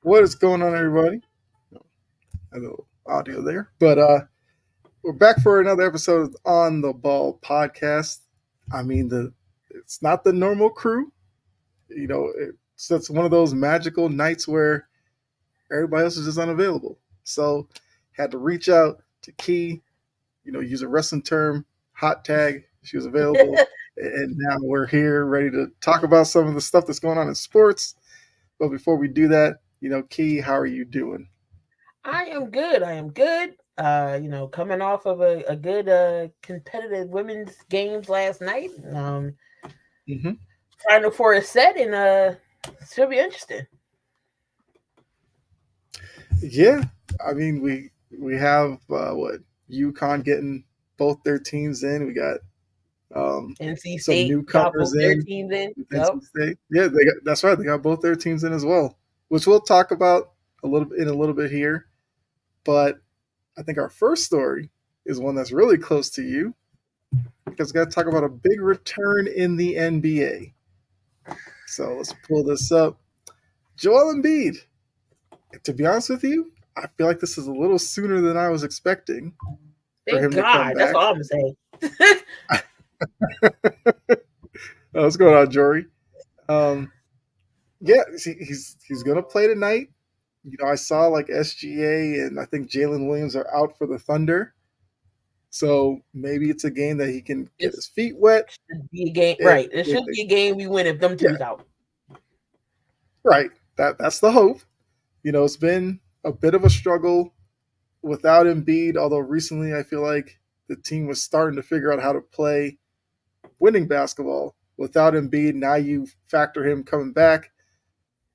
What is going on, everybody? A little audio there, but we're back for another episode of On the Ball podcast. I mean, it's not the normal crew. It's one of those magical nights where everybody else is just unavailable. So, had to reach out to Key. Use a wrestling term, hot tag. She was available, and now we're here ready to talk about some of the stuff that's going on in sports. But before we do that, Key, how are you doing? I am good. I am good. Coming off of a good competitive women's games last night. Hmm. Final for a set, and should be interesting. Yeah, I mean we have what UConn getting both their teams in. We got NC some State got newcomers both their in teams in. with Yep. NC State. Yeah, that's right. They got both their teams in as well, which we'll talk about a little bit here. But I think our first story is one that's really close to you because we got to talk about a big return in the NBA. So let's pull this up. Joel Embiid. To be honest with you, I feel like this is a little sooner than I was expecting for Thank him to come God. That's back. all I'm gonna say. What's going on, Jory? Um, yeah, he's gonna play tonight. I saw like SGA and I think Jalen Williams are out for the Thunder, so maybe it's a game that he can get his This feet wet. should be a game, If, right? It if should be a game we win if them yeah, two's out. right. That's the hope. It's been a bit of a struggle without Embiid, although recently I feel like the team was starting to figure out how to play winning basketball without Embiid. Now you factor him coming back,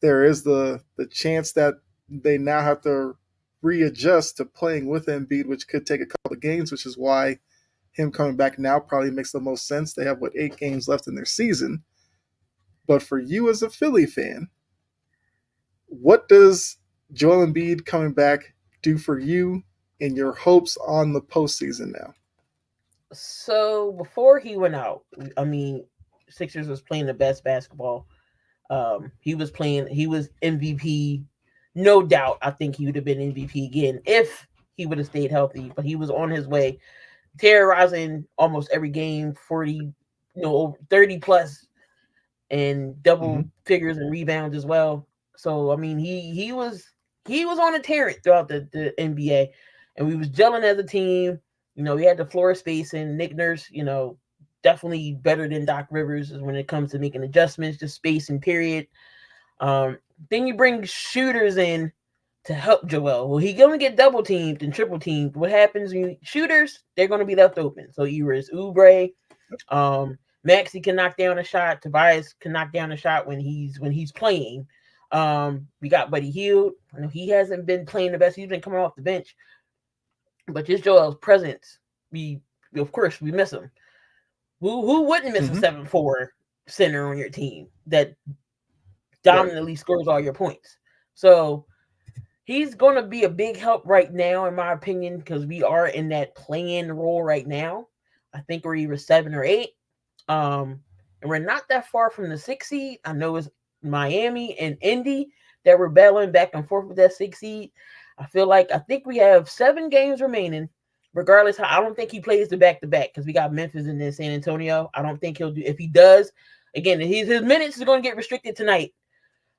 there is the chance that they now have to readjust to playing with Embiid, which could take a couple of games, which is why him coming back now probably makes the most sense. They have 8 games left in their season. But for you as a Philly fan, what does Joel Embiid coming back do for you and your hopes on the postseason now? So before he went out, I mean, Sixers was playing the best basketball. He was playing. He was MVP, no doubt. I think he would have been MVP again if he would have stayed healthy. But he was on his way, terrorizing almost every game, 40, 30 plus, and double Mm-hmm. figures and rebounds as well. So I mean, he was on a tear throughout the NBA, and we was gelling as a team. We had the floor space, and Nick Nurse, definitely better than Doc Rivers is when it comes to making adjustments to space and period. Then you bring shooters in to help Joel. Well, he's gonna get double teamed and triple teamed. What happens when shooters? They're gonna be left open. So either it's Oubre, um, Maxi can knock down a shot. Tobias can knock down a shot when he's playing. We got Buddy Hield. He hasn't been playing the best. He's been coming off the bench, but just Joel's presence, we of course we miss him. Who wouldn't miss a Mm-hmm. 7-4 center on your team that Right. dominantly scores all your points? So he's going to be a big help right now, in my opinion, because we are in that playing role right now. I think we're either 7 or 8. And we're not that far from the 6 seed. I know it's Miami and Indy that we're battling back and forth with that 6 seed. I think we have 7 games remaining. Regardless, I don't think he plays the back to back because we got Memphis and then San Antonio. I don't think he'll do. If he does, again, his minutes is going to get restricted tonight.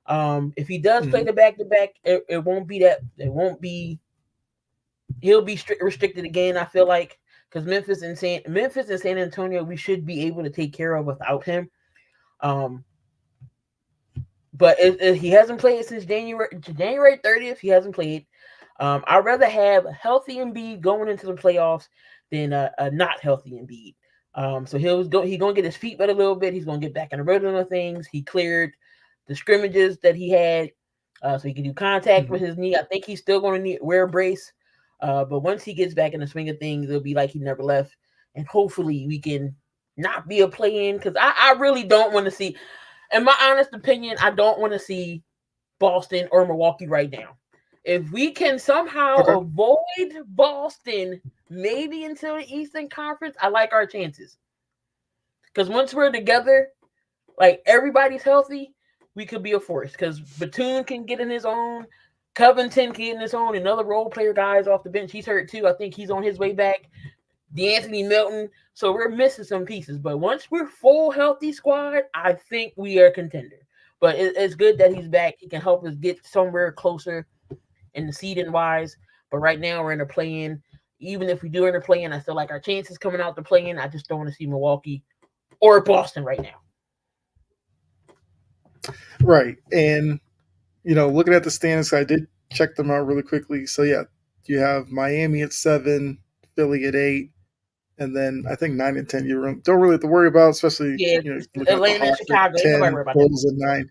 If he does play Mm-hmm. the back to back, it won't be that. It won't be. He'll be restricted again. I feel like because Memphis and San Antonio, we should be able to take care of without him. Um, but he hasn't played since January 30th. He hasn't played. I'd rather have a healthy Embiid going into the playoffs than a not healthy Embiid. So he's gonna get his feet wet a little bit. He's gonna get back in the rhythm of things. He cleared the scrimmages that he had, so he can do contact Mm-hmm. with his knee. I think he's still going to need wear a brace, but once he gets back in the swing of things, it'll be like he never left, and hopefully we can not be a play in because I really don't want to see. In my honest opinion, I don't want to see Boston or Milwaukee right now. If we can somehow Okay. avoid Boston, maybe until the Eastern Conference, I like our chances. Because once we're together, like everybody's healthy, we could be a force. Because Batum can get in his own. Covington getting his own, another role player guys off the bench. He's hurt too. I think he's on his way back. D'Anthony Melton. So we're missing some pieces. But once we're full healthy squad, I think we are a contender. But it's good that he's back. He can help us get somewhere closer in the seeding wise. But right now we're in a play-in. Even if we do enter play-in, I still like our chances coming out the play-in. I just don't want to see Milwaukee or Boston right now. Right. And, looking at the standings, I did check them out really quickly. So, yeah, you have Miami at 7, Philly at 8, and then I think 9 and 10 you don't really have to worry about, especially, Yeah, looking at the Atlanta and Hawks at Chicago. Ain't nobody 10, worried about them. Bulls at 9.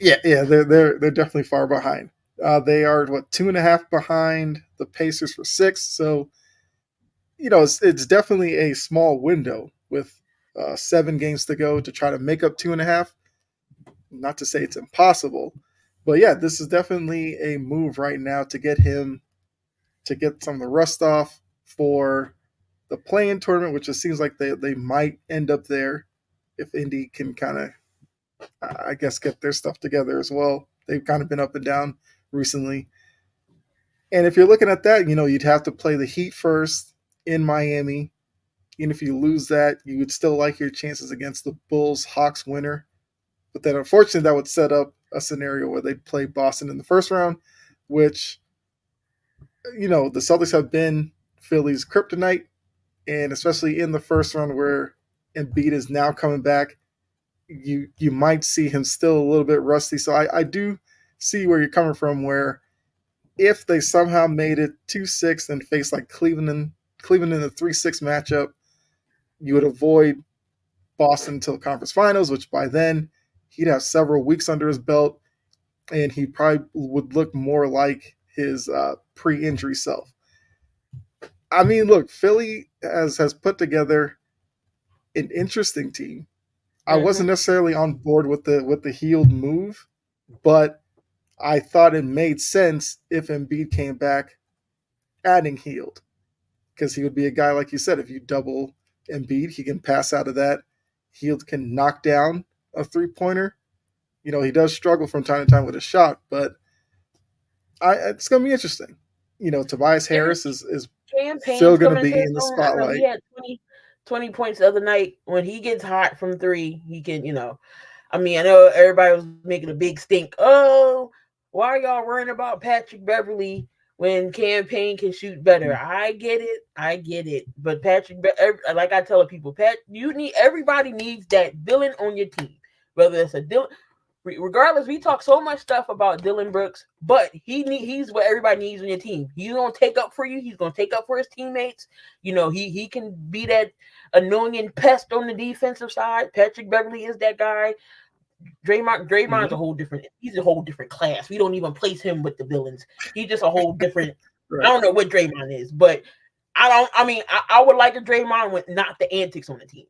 Yeah, yeah, they're definitely far behind. They are, 2.5 behind the Pacers for 6. So, it's definitely a small window with 7 games to go to try to make up 2.5. Not to say it's impossible, but yeah, this is definitely a move right now to get him to get some of the rust off for the play-in tournament, which it seems like they might end up there if Indy can kind of, I guess, get their stuff together as well. They've kind of been up and down recently. And if you're looking at that, you'd have to play the Heat first in Miami. And if you lose that, you would still like your chances against the Bulls Hawks winner. But then unfortunately, that would set up a scenario where they'd play Boston in the first round, which, the Celtics have been Philly's kryptonite. And especially in the first round where Embiid is now coming back, you might see him still a little bit rusty. So I do see where you're coming from, where if they somehow made it 2-6 and faced like Cleveland in the 3-6 matchup, you would avoid Boston until conference finals, which by then he'd have several weeks under his belt, and he probably would look more like his pre-injury self. I mean, look, Philly has put together an interesting team. I wasn't Mm-hmm. necessarily on board with the healed move, but I thought it made sense if Embiid came back adding healed, because he would be a guy, like you said, if you double Embiid, he can pass out of that. Healed can knock down a 3-pointer. He does struggle from time to time with a shot, but it's going to be interesting. Tobias Eric Harris is still campaign's going to coming be into his in the own. I know he spotlight. had 20 points the other night. When he gets hot from three, he can, I mean, I know everybody was making a big stink. Oh, why are y'all worrying about Patrick Beverly when campaign can shoot better? I get it. I get it. But like I tell people, everybody needs that villain on your team. Whether it's a Dylan, regardless, we talk so much stuff about Dylan Brooks, but he's what everybody needs on your team. He's gonna take up for you. He's gonna take up for his teammates. He can be that annoying pest on the defensive side. Patrick Beverly is that guy. Draymond's a Mm-hmm. whole different. He's a whole different class. We don't even place him with the villains. He's just a whole different. I Right. don't know what Draymond is, but I don't. I mean, I would like a Draymond with not the antics on the team,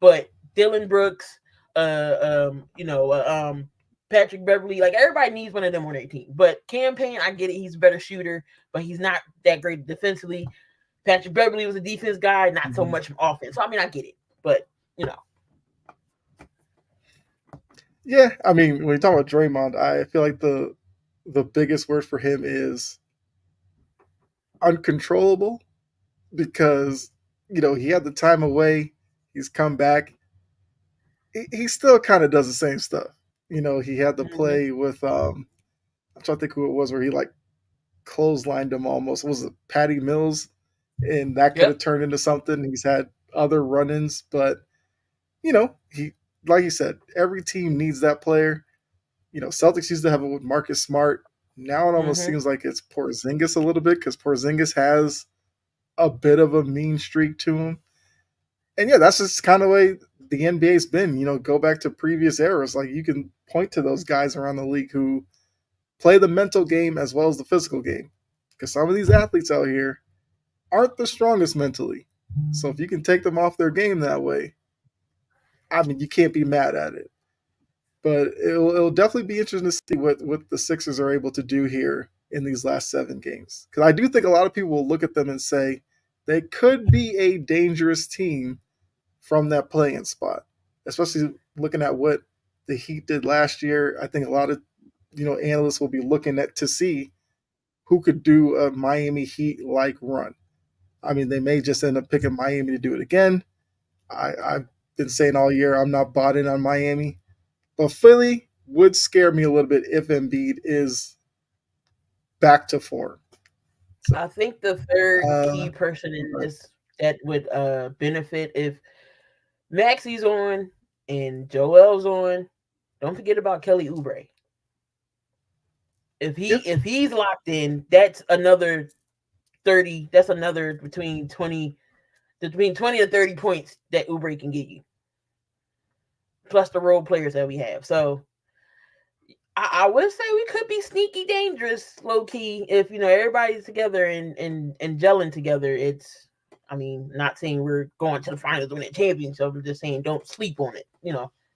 but Dylan Brooks, Patrick Beverly, like everybody needs one of them on their team. But campaign, I get it. He's a better shooter, but he's not that great defensively. Patrick Beverly was a defense guy, not so Mm-hmm. much from offense. So I mean, I get it, but you know, Yeah, I mean, when you talk about Draymond, I feel like the biggest word for him is uncontrollable, because he had the time away. He's come back. He still kind of does the same stuff. He had to mm-hmm. play with I'm trying to think who it was, where he like clotheslined him almost. Was it Patty Mills? And that could have Yep. turned into something. He's had other run-ins, but he, like you said, every team needs that player. Celtics used to have it with Marcus Smart. Now it almost Mm-hmm. seems like it's Porzingis a little bit, because Porzingis has a bit of a mean streak to him. And yeah, that's just kind of the way the NBA's been. Go back to previous eras. Like, you can point to those guys around the league who play the mental game as well as the physical game. Because some of these athletes out here aren't the strongest mentally. So if you can take them off their game that way, I mean, you can't be mad at it. But it'll definitely be interesting to see what the Sixers are able to do here in these last 7 games. Because I do think a lot of people will look at them and say they could be a dangerous team from that playing spot, especially looking at what the Heat did last year. I think a lot of analysts will be looking at to see, who could do a Miami Heat like run. I mean, they may just end up picking Miami to do it again. I've been saying all year I'm not bought in on Miami, but Philly would scare me a little bit if Embiid is back to form. So, I think the third uh, key person in right. this that would benefit if Maxi's on and Joel's on. Don't forget about Kelly Oubre. Yeah. If he's locked in, that's another 30. That's another between 20 and 30 points that Oubre can get you, plus the role players that we have. So I would say we could be sneaky dangerous, low key, if everybody's together and gelling together. It's, I mean, not saying we're going to the finals to win a championship. I'm just saying don't sleep on it.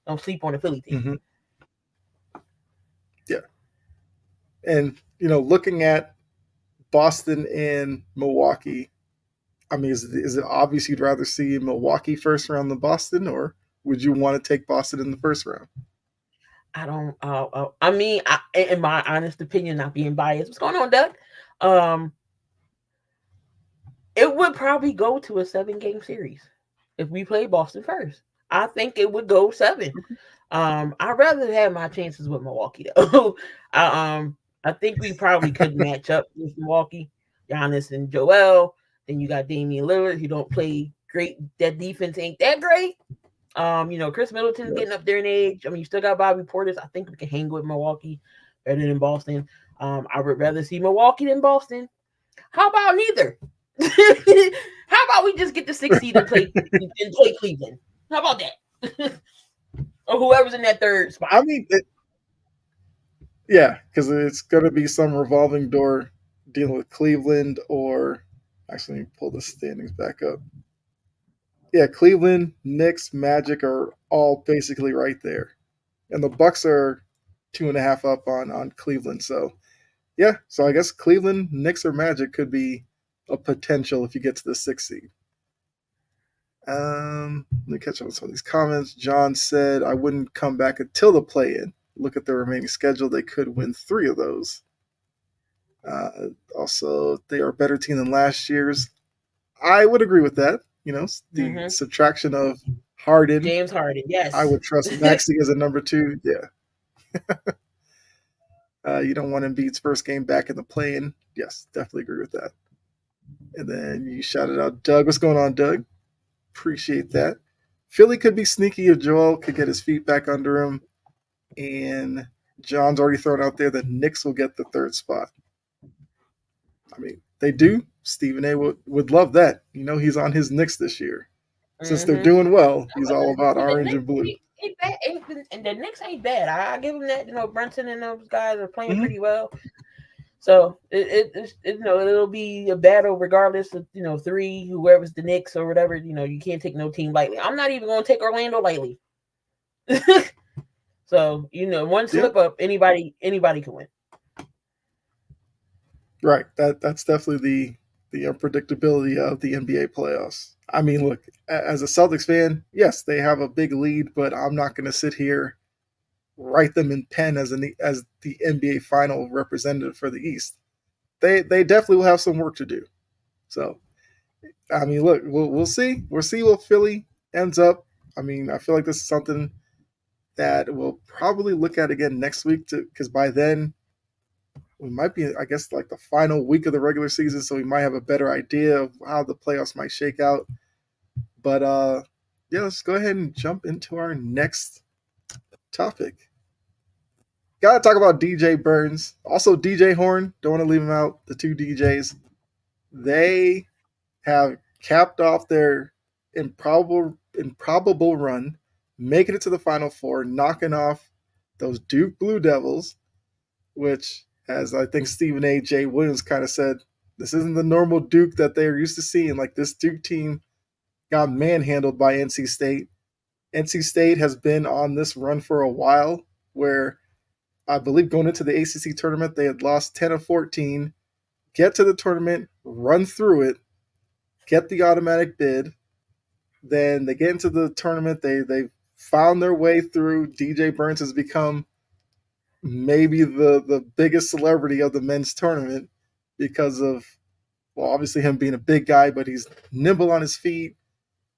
Don't sleep on the Philly team. Mm-hmm. Yeah. And, looking at Boston and Milwaukee, I mean, is it obvious you'd rather see Milwaukee first round than Boston, or would you want to take Boston in the first round? I don't. I mean, in my honest opinion, not being biased. What's going on, Doug? Um, it would probably go to a 7 game series if we play Boston first. I think it would go 7. I'd rather have my chances with Milwaukee though. I think we probably could match up with Milwaukee, Giannis and Joel. Then you got Damian Lillard, who don't play great. That defense ain't that great. Chris Middleton's Yeah. getting up there in age. I mean, you still got Bobby Portis. I think we can hang with Milwaukee better than Boston. I would rather see Milwaukee than Boston. How about neither? How about we just get the 6 seed and play Cleveland? How about that? Or whoever's in that third spot. I mean, yeah, because it's going to be some revolving door dealing with Cleveland or actually, let me pull the standings back up. Yeah, Cleveland, Knicks, Magic are all basically right there, and the Bucks are 2.5 up on Cleveland. So yeah, so I guess Cleveland, Knicks, or Magic could be a potential if you get to the 6 seed. Let me catch up on some of these comments. John said, I wouldn't come back until the play in. Look at the remaining schedule. They could win 3 of those. Also, they are a better team than last year's. I would agree with that. The Mm-hmm. subtraction of Harden, James Harden, I yes. would trust Maxey as a number 2. Yeah. You don't want Embiid's first game back in the play in. Yes, definitely agree with that. And then you shouted out Doug. What's going on, Doug? Appreciate that. Philly could be sneaky if Joel could get his feet back under him. And John's already thrown out there that Knicks will get the 3rd spot. I mean, they do. Stephen A would love that. He's on his Knicks this year. Since they're Mm-hmm. doing well, he's all about The orange Knicks and blue. ain't bad, and the Knicks ain't bad. I give them that. Brunson and those guys are playing Mm-hmm. pretty well. So it'll be a battle regardless of 3, whoever's the Knicks or whatever. You can't take no team lightly. I'm not even going to take Orlando lightly. So one Yeah, slip up, anybody can win. right. That's definitely the unpredictability of the NBA playoffs. I mean, look, as a Celtics fan, yes, they have a big lead, but I'm not going to sit here write them in pen as the NBA final representative for the East. They definitely will have some work to do. So I mean, look, we'll see. We'll see what Philly ends up. I mean, I feel like this is something that we'll probably look at again next week, because by then we might be, I guess, like the final week of the regular season, so we might have a better idea of how the playoffs might shake out. But yeah, let's go ahead and jump into our next topic. Gotta talk about DJ Burns, also DJ Horn. Don't want to leave him out. The 2 DJs, they have capped off their improbable run, making it to the Final Four, knocking off those Duke Blue Devils, which, as I think Stephen A. J. Williams kind of said, this isn't the normal Duke that they're used to seeing. Like, this Duke team got manhandled by NC State. NC State has been on this run for a while, where I believe going into the ACC tournament, they had lost 10 of 14, get to the tournament, run through it, get the automatic bid. Then they get into the tournament. They found their way through. DJ Burns has become maybe the biggest celebrity of the men's tournament. because of, well, obviously him being a big guy, but he's nimble on his feet.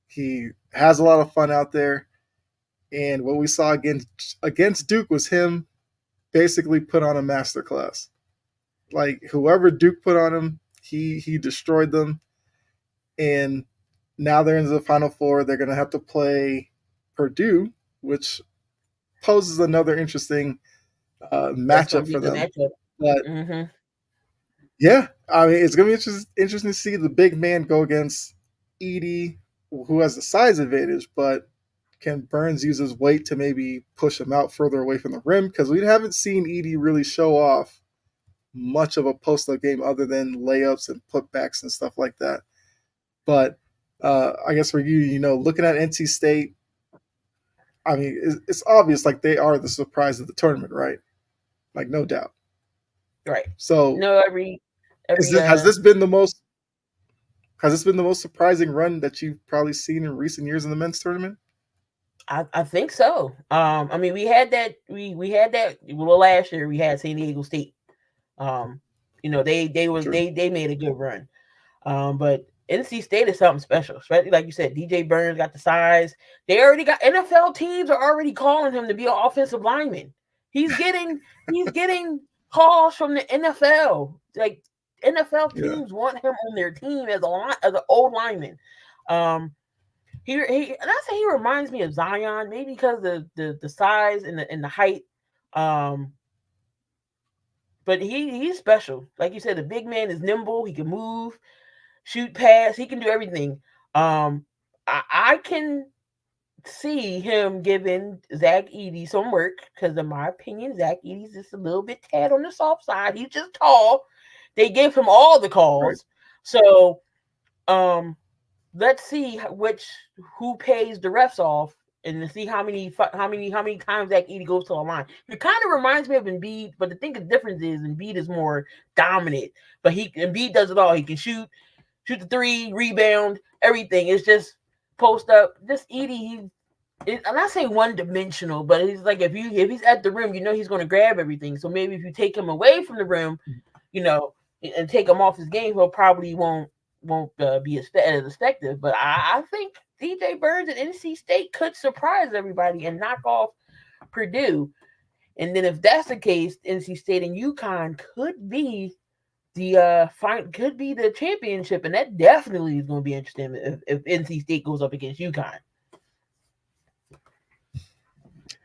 He has a lot of fun out there. And what we saw against Duke was him basically put on a masterclass. Like whoever Duke put on him, he destroyed them. And now they're into the Final Four. They're going to have to play Purdue, which poses another interesting That's going matchup to be a for good them. matchup. But Hmm. yeah, I mean, it's going to be interesting to see the big man go against Edie, who has the size advantage, but can Burns use his weight to maybe push him out further away from the rim? Because we haven't seen Edie really show off much of a post up game other than layups and putbacks and stuff like that. But I guess for you, looking at NC State, I mean, it's obvious like they are the surprise of the tournament, right? Like no doubt. Right. So No, every is every this, has this been the most surprising run that you've probably seen in recent years in the men's tournament? I think so. I mean, we had that well last year. We had San Diego State. Um, True. they made a good run. But NC State is something special, especially like you said. DJ Burns got the size. They already got NFL teams are already calling him to be an offensive lineman. He's getting he's getting calls from the NFL. Like NFL Yeah. teams want him on their team as an old lineman. Um, and I say he reminds me of Zion, maybe because of the size and the height. Um, but he's special. Like you said, the big man is nimble. He can move, shoot, pass. He can do everything. I can see him giving Zach Edey some work because, in my opinion, Zach Edey's just a little bit tad on the soft side. He's just tall. They gave him all the Right. calls, so um, let's see who pays the refs off and to see how many times that Edey goes to the line. It kind of reminds me of Embiid, but the difference is Embiid is more dominant. But Embiid does it all. He can shoot the three, rebound, everything. It's just post up. This Edey, I'm not saying one dimensional, but he's like if he's at the rim, he's going to grab everything. So maybe if you take him away from the rim, you know, and take him off his game, he'll probably won't be as effective. But I think DJ Burns at NC State could surprise everybody and knock off Purdue. And then if that's the case, NC State and UConn could be could be the championship, and that definitely is going to be interesting if NC State goes up against UConn.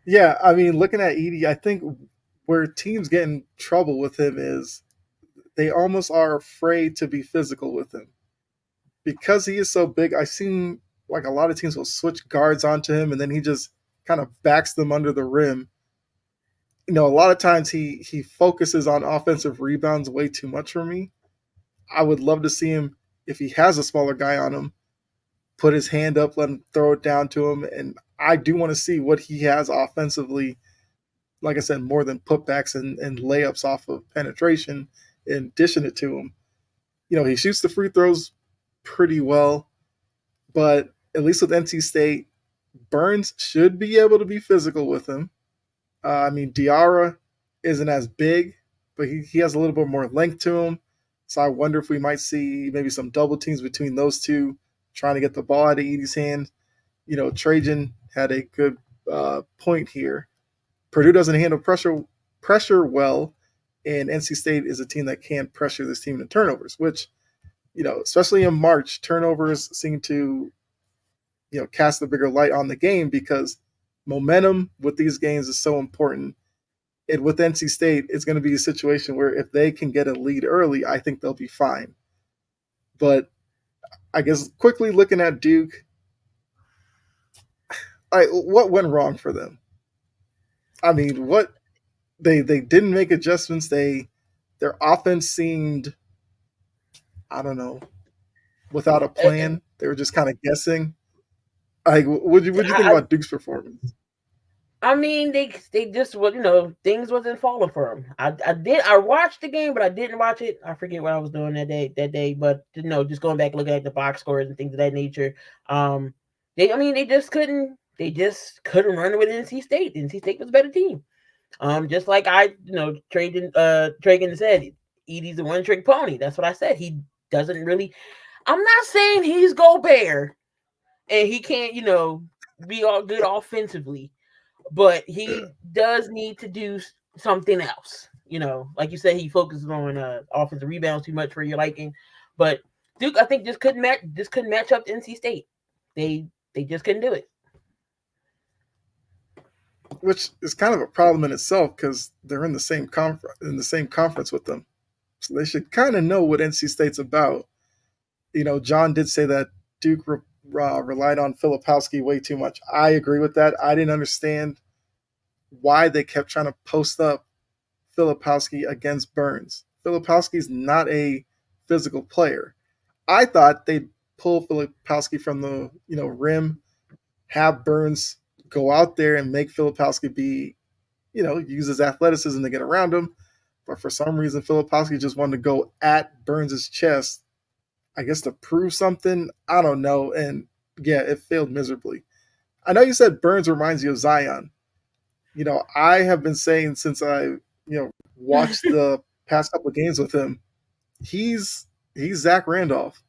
Yeah, I mean, looking at Edie, I think where teams get in trouble with him is they almost are afraid to be physical with him because he is so big. I've seen like a lot of teams will switch guards onto him, and then he just kind of backs them under the rim. A lot of times he focuses on offensive rebounds way too much for me. I would love to see him if he has a smaller guy on him, put his hand up, let him throw it down to him, and I do want to see what he has offensively. Like I said, more than putbacks and layups off of penetration and dishing it to him. He shoots the free throws pretty well, but at least with NC State, Burns should be able to be physical with him. I mean, Diarra isn't as big, but he has a little bit more length to him. So I wonder if we might see maybe some double teams between those two trying to get the ball out of Edie's hand. Trajan had a good point here. Purdue doesn't handle pressure well, and NC State is a team that can pressure this team in turnovers, which, especially in March, turnovers seem to, cast a bigger light on the game because momentum with these games is so important. And with NC State, it's going to be a situation where if they can get a lead early, I think they'll be fine. But I guess quickly looking at Duke, what went wrong for them? I mean, what they didn't make adjustments. Their offense seemed, I don't know, without a And plan. They were just kind of guessing. Like, what you think I, about Duke's performance? I mean, they just things wasn't falling for them. I watched the game, but I didn't watch it. I forget what I was doing that day, but just going back looking at the box scores and things of that nature. They just couldn't run with NC State. NC State was a better team. Just like Tragan said, Edie's a one trick pony. That's what I said. He doesn't really. I'm not saying he's Gobert and he can't, be all good offensively, but Yeah. he does need to do something else. Like you said, he focuses on offensive rebounds too much for your liking. But Duke, I think just couldn't match up to NC State. They just couldn't do it. Which is kind of a problem in itself because they're in the same conference with them, so they should kind of know what NC State's about. John did say that Duke relied on Filipowski way too much. I agree with that. I didn't understand why they kept trying to post up Filipowski against Burns. Filipowski's not a physical player. I thought they'd pull Filipowski from the rim, have Burns go out there and make Filipowski be use his athleticism to get around him. But for some reason, Filipowski just wanted to go at Burns' chest, I guess to prove something. I don't know. And yeah, it failed miserably. I know you said Burns reminds you of Zion. I have been saying since watched the past couple of games with him, he's Zach Randolph.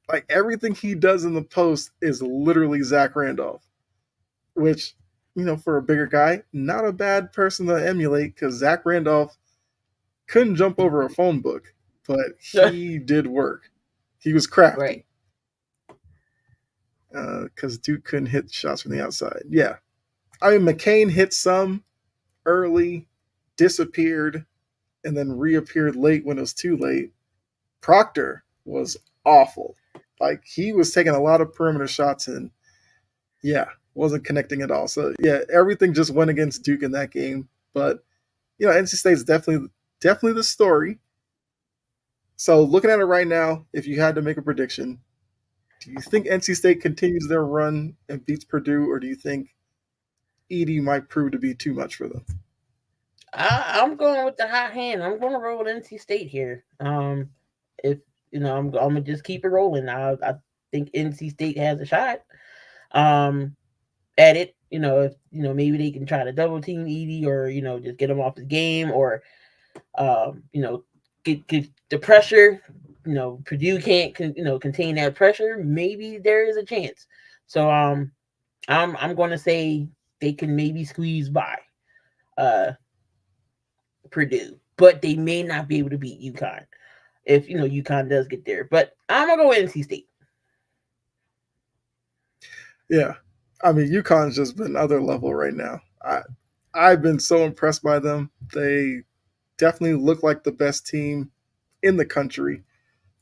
Like everything he does in the post is literally Zach Randolph, which for a bigger guy, not a bad person to emulate because Zach Randolph couldn't jump over a phone book, but he did work. He was crafty Right. because Duke couldn't hit shots from the outside. Yeah, I mean McCain hit some early, disappeared, and then reappeared late when it was too late. Proctor was awful. Like he was taking a lot of perimeter shots and yeah, wasn't connecting at all. So yeah, everything just went against Duke in that game. But NC State's definitely the story. So looking at it right now, if you had to make a prediction, do you think NC State continues their run and beats Purdue, or do you think Edie might prove to be too much for them? I'm going with the hot hand. I'm going to roll with NC State here. If I'm gonna just keep it rolling. I think NC State has a shot. Um, at it. If maybe they can try to double team Edie, or just get him off his game, or um, you know, get the pressure. Purdue can't contain that pressure. Maybe there is a chance. So I'm going to say they can maybe squeeze by uh Purdue, but they may not be able to beat UConn if UConn does get there. But I'm gonna go with NC State. Yeah, I mean UConn's just been other level right now. I've been so impressed by them. They definitely look like the best team in the country.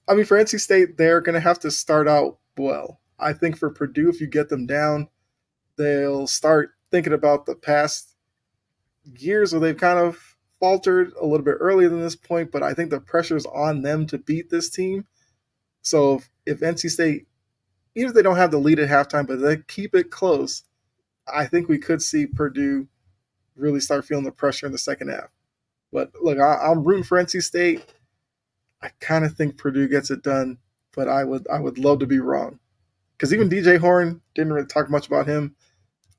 I mean, for NC State, they're going to have to start out well. I think for Purdue, if you get them down, they'll start thinking about the past years where they've kind of faltered a little bit earlier than this point. But I think the pressure's on them to beat this team. So if NC State, even if they don't have the lead at halftime, but they keep it close, I think we could see Purdue really start feeling the pressure in the second half. But look, I'm rooting for NC State. I kind of think Purdue gets it done, but I would love to be wrong because even DJ Horn didn't really talk much about him.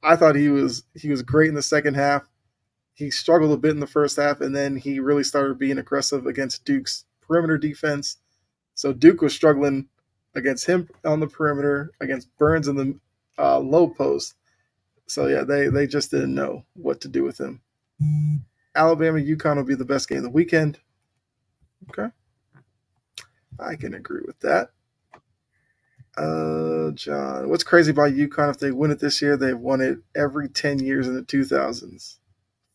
I thought he was great in the second half. He struggled a bit in the first half, and then he really started being aggressive against Duke's perimeter defense. So Duke was struggling against him on the perimeter, against Burns in the low post. So yeah, they just didn't know what to do with him. Alabama UConn will be the best game of the weekend. Okay, I can agree with that. John, what's crazy about UConn? If they win it this year, they've won it every 10 years in the 2000s.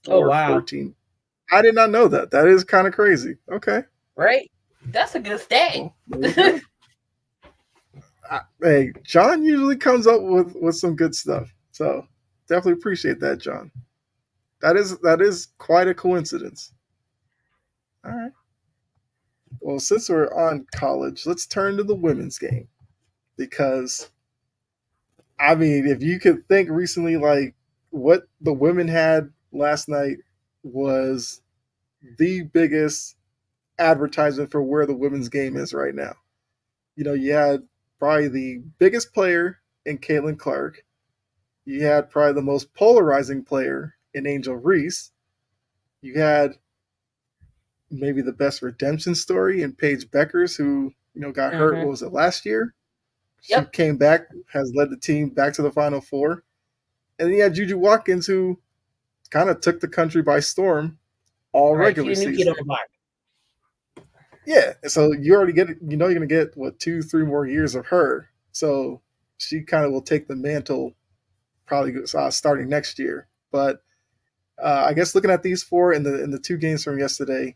Oh Or wow, 14. I did not know that. That is kind of crazy. Okay, right? That's a good stat. well there you go. Hey, John usually comes up with some good stuff. So definitely appreciate that, John. That is quite a coincidence. All right. Well, since we're on college, let's turn to the women's game because I mean, if you could think recently, like what the women had last night was the biggest advertisement for where the women's game is right now. You had probably the biggest player in Caitlin Clark. You had probably the most polarizing player in Angel Reese. You had maybe the best redemption story in Paige Beckers, who got hurt. Mm-hmm. What was it, last year? She Yep. came back, has led the team back to the Final Four, and then you had Juju Watkins, who kind of took the country by storm all Right. She regular the new kid on season. the block. Yeah, so you already get, you're gonna get what, 2, 3 more years of her. So she kind of will take the mantle probably starting next year. But I guess looking at these four in the two games from yesterday,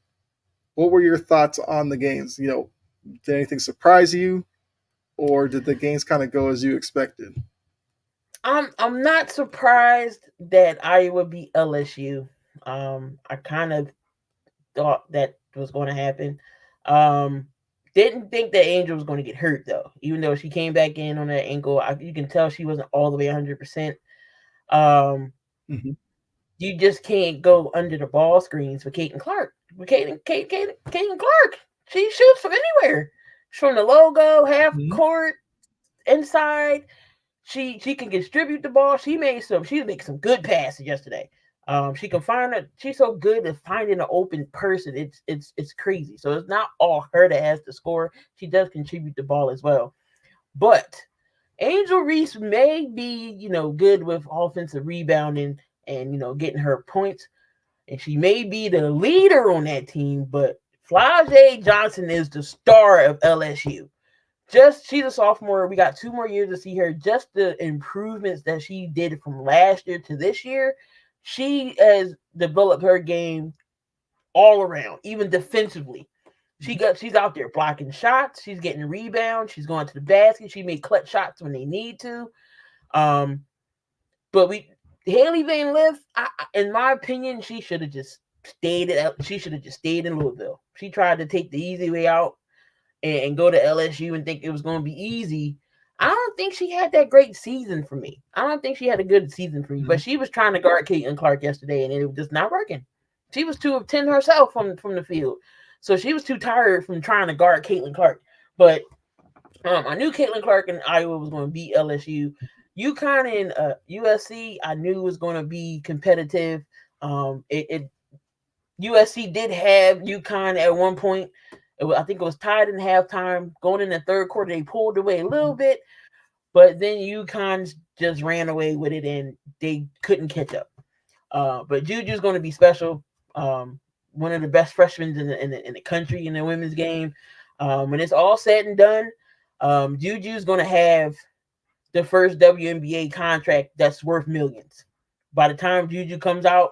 what were your thoughts on the games? Did anything surprise you, or did the games kind of go as you expected? I'm not surprised that Iowa beat LSU. I kind of thought that was going to happen. Um, didn't think that Angel was going to get hurt though. Even though she came back in on that ankle, you can tell she wasn't all the way 100%. Um, Mm-hmm. you just can't go under the ball screens with Caitlin Clark. With Caitlin Clark, she shoots from anywhere. She's from the logo, half Mm-hmm. court, inside. She can distribute the ball. She made some good passes yesterday. She can find a she's so good at finding an open person. It's crazy. So it's not all her that has to score. She does contribute the ball as well. But Angel Reese may be, good with offensive rebounding and getting her points. And she may be the leader on that team, but Flau'jae Johnson is the star of LSU. Just she's a sophomore. We got 2 more years to see her. Just the improvements that she did from last year to this year, she has developed her game all around, even defensively. She's out there blocking shots. She's getting rebounds. She's going to the basket. She made clutch shots when they need to. Um, but we Haley Van Lith, in my opinion, she should have just stayed. She should have just stayed in Louisville. She tried to take the easy way out and go to LSU and think it was going to be easy. I don't think she had that great season for me. I don't think she had a good season for me. Mm-hmm. But she was trying to guard Caitlin Clark yesterday, and it was just not working. She was 2 of 10 herself from the field, so she was too tired from trying to guard Caitlin Clark. But I knew Caitlin Clark in Iowa was going to beat LSU. UConn and USC, I knew was going to be competitive. It USC did have UConn at one point. I think it was tied in halftime. Going in the third quarter, they pulled away a little bit, but then UConn just ran away with it and they couldn't catch up. But Juju's going to be special. One of the best freshmen in the country in the women's game. When it's all said and done, Juju's going to have the first WNBA contract that's worth millions. By the time Juju comes out,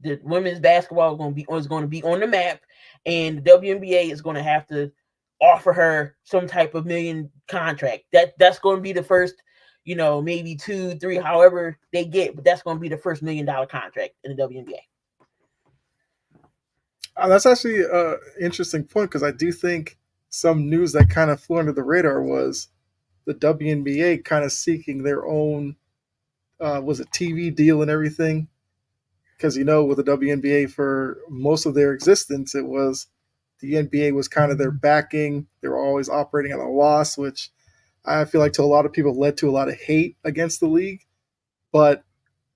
the women's basketball is going to be on the map, and the WNBA is going to have to offer her some type of million contract. That's going to be the first, maybe 2, 3, however they get, but that's going to be the first $1 million contract in the WNBA. That's actually an interesting point because I do think some news that kind of flew under the radar was the WNBA kind of seeking their own was it TV deal and everything, because with the WNBA for most of their existence, it was the NBA was kind of their backing. They were always operating at a loss, which I feel like to a lot of people led to a lot of hate against the league. But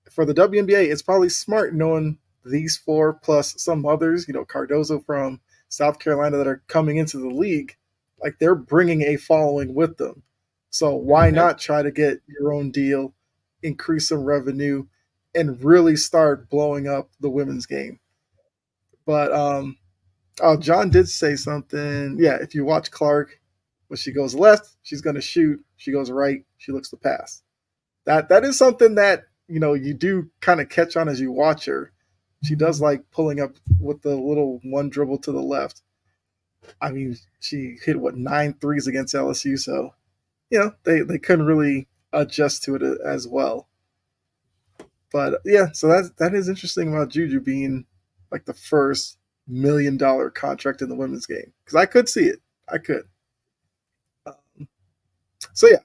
for the WNBA, it's probably smart knowing these four plus some others, Cardozo from South Carolina that are coming into the league, like they're bringing a following with them. So why Mm-hmm. not try to get your own deal, increase some revenue, and really start blowing up the women's game? But oh, John did say something. Yeah, if you watch Clark, when she goes left, she's going to shoot. She goes right, she looks to pass. That is something that you do kind of catch on as you watch her. She does like pulling up with the little one dribble to the left. I mean, she hit what 9 threes against LSU, so they couldn't really adjust to it as well. But yeah, so that is interesting about Juju being like the first $1 million contract in the women's game because I could see it. I could. So yeah,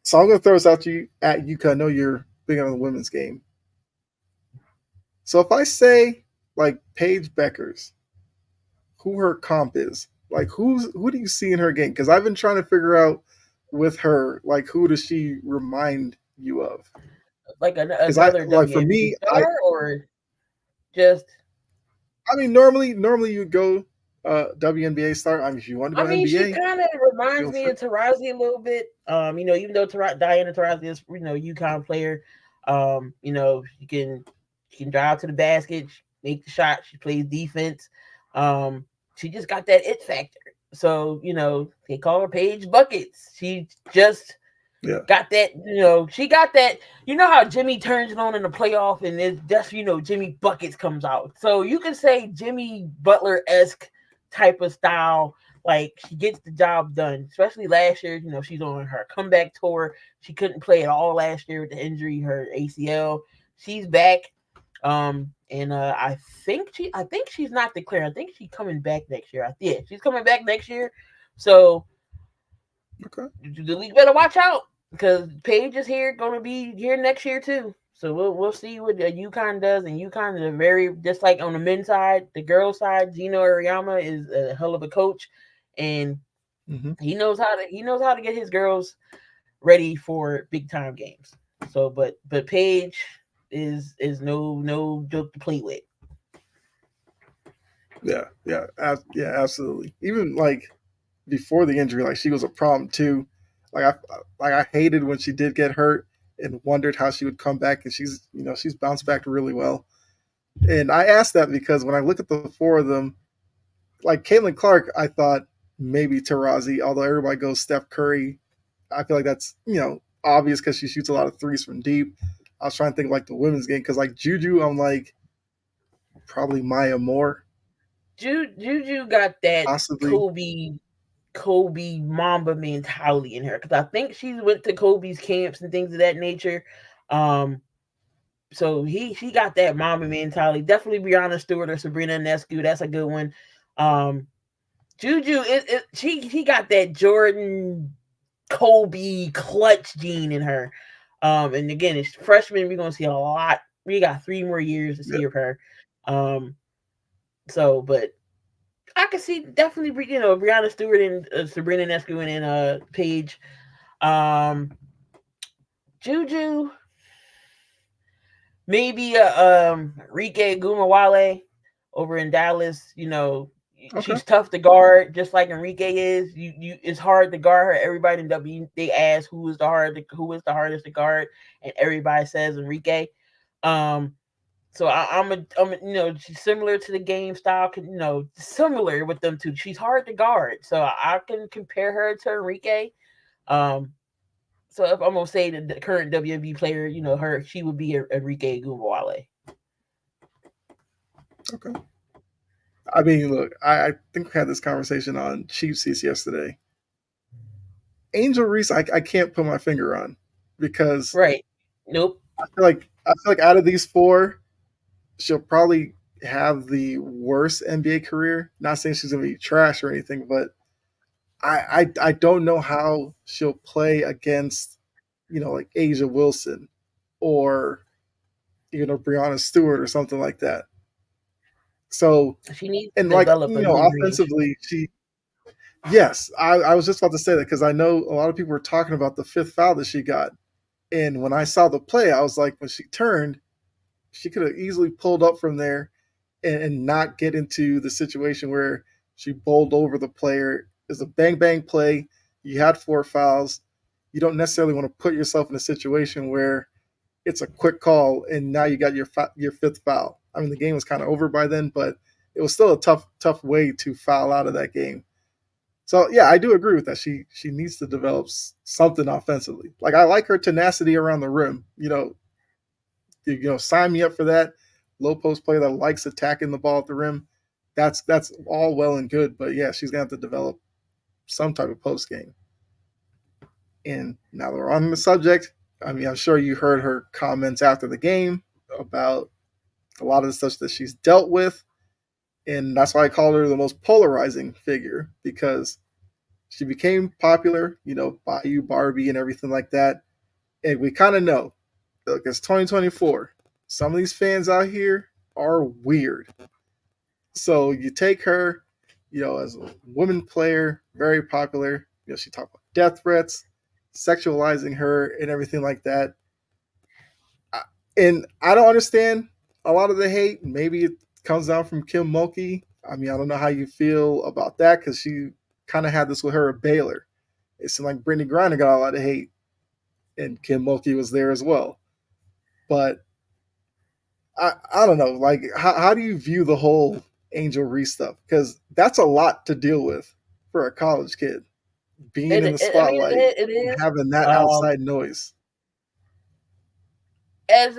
so I'm gonna throw this out to you at you because I know you're big on the women's game. So if I say like Paige Beckers, who her comp is, like who do you see in her game? Because I've been trying to figure out with her, like who does she remind you of? Like Because I another like for WNBA me, I star, or just I mean, normally you go WNBA star. I mean, if you want to I go mean, she NBA, kind of reminds feel me free. of Tarazi a little bit. Even though Diana Taurasi is UConn player, she can drive to the basket, make the shot. She plays defense. Um, she just got that it factor. So they call her Paige Buckets. She just Yeah, got that. She got that. You know how Jimmy turns it on in the playoff, and it's just Jimmy Buckets comes out. So you can say Jimmy Butler esque type of style. Like she gets the job done, especially last year. She's on her comeback tour. She couldn't play at all last year with the injury, her ACL. She's back. And I think she's not declared. I think she's coming back next year. Yeah, she's coming back next year. So okay, the league better watch out because Paige is here, going to be here next year too. So we'll see what UConn does, and UConn is a very just like on the men's side, the girls' side. Gino Ariyama is a hell of a coach, and hmm he knows how to get his girls ready for big time games. So, but Paige is no joke to play with. yeah, absolutely. Even like before the injury, like she was a problem too. I hated when she did get hurt and wondered how she would come back, and she's bounced back really well. And I asked that because when I look at the four of them, like Caitlin Clark, I thought maybe Tarazi, although everybody goes Steph Curry. I feel like that's obvious because she shoots a lot of threes from deep. I was trying to think like the women's game because like Juju, I'm like probably Maya Moore, Juju got that possibly. Kobe Mamba mentality in her because I think she went to Kobe's camps and things of that nature. Um, so she got that Mamba mentality. Definitely Brianna Stewart or Sabrina Ionescu. That's a good one. Um, Juju, she got that Jordan Kobe clutch gene in her. And again, it's freshman. We're gonna see a lot. We got 3 more years to Yeah. see of her. Um, but I could see definitely Brianna Stewart and Sabrina Ionescu and Paige. Um, Juju, maybe Rike Gumawale over in Dallas. Okay. She's tough to guard, just like Enrique is. It's hard to guard her. Everybody in W they ask who is the hardest to guard, and everybody says Enrique. Um, so she's similar to the game style. Similar with them two. She's hard to guard, so I can compare her to Enrique. Um, so if I'm gonna say the current WNBA player, she would be Enrique Gumawale. Okay. I mean, look, I think we had this conversation on Cheap Seats yesterday. Angel Reese, I can't put my finger on because Right. Nope. I feel like out of these four, she'll probably have the worst NBA career. Not saying she's gonna be trash or anything, but I don't know how she'll play against like Asia Wilson or Brianna Stewart or something like that. So She needs to and like develop a mid range. offensively, yes, I was just about to say that because I know a lot of people were talking about the fifth foul that she got, and when I saw the play, I was like, when she turned, she could have easily pulled up from there and not get into the situation where she bowled over the player. It's a bang bang play. You had four fouls. You don't necessarily want to put yourself in a situation where it's a quick call and now you got your fifth foul. I mean, the game was kind of over by then, but it was still a tough way to foul out of that game. So yeah, I do agree with that. She needs to develop something offensively. Like I like her tenacity around the rim. Sign me up for that. Low post player that likes attacking the ball at the rim. That's all well and good, but yeah, she's gonna have to develop some type of post game. And now that we're on the subject, I mean, I'm sure you heard her comments after the game about a lot of the stuff that she's dealt with, and that's why I call her the most polarizing figure because she became popular, Bayou Barbie and everything like that. And we kind of know, look, it's 2024. Some of these fans out here are weird. So you take her, as a woman player, very popular. She talked about death threats, sexualizing her, and everything like that. And I don't understand a lot of the hate. Maybe comes down from Kim Mulkey. I mean, I don't know how you feel about that because she kind of had this with her at Baylor. It seemed like Brittany Griner got a lot of hate, and Kim Mulkey was there as well. But I don't know. Like, how do you view the whole Angel Reese stuff? Because that's a lot to deal with for a college kid, being in the I mean, spotlight it and is. having that Um, outside noise. as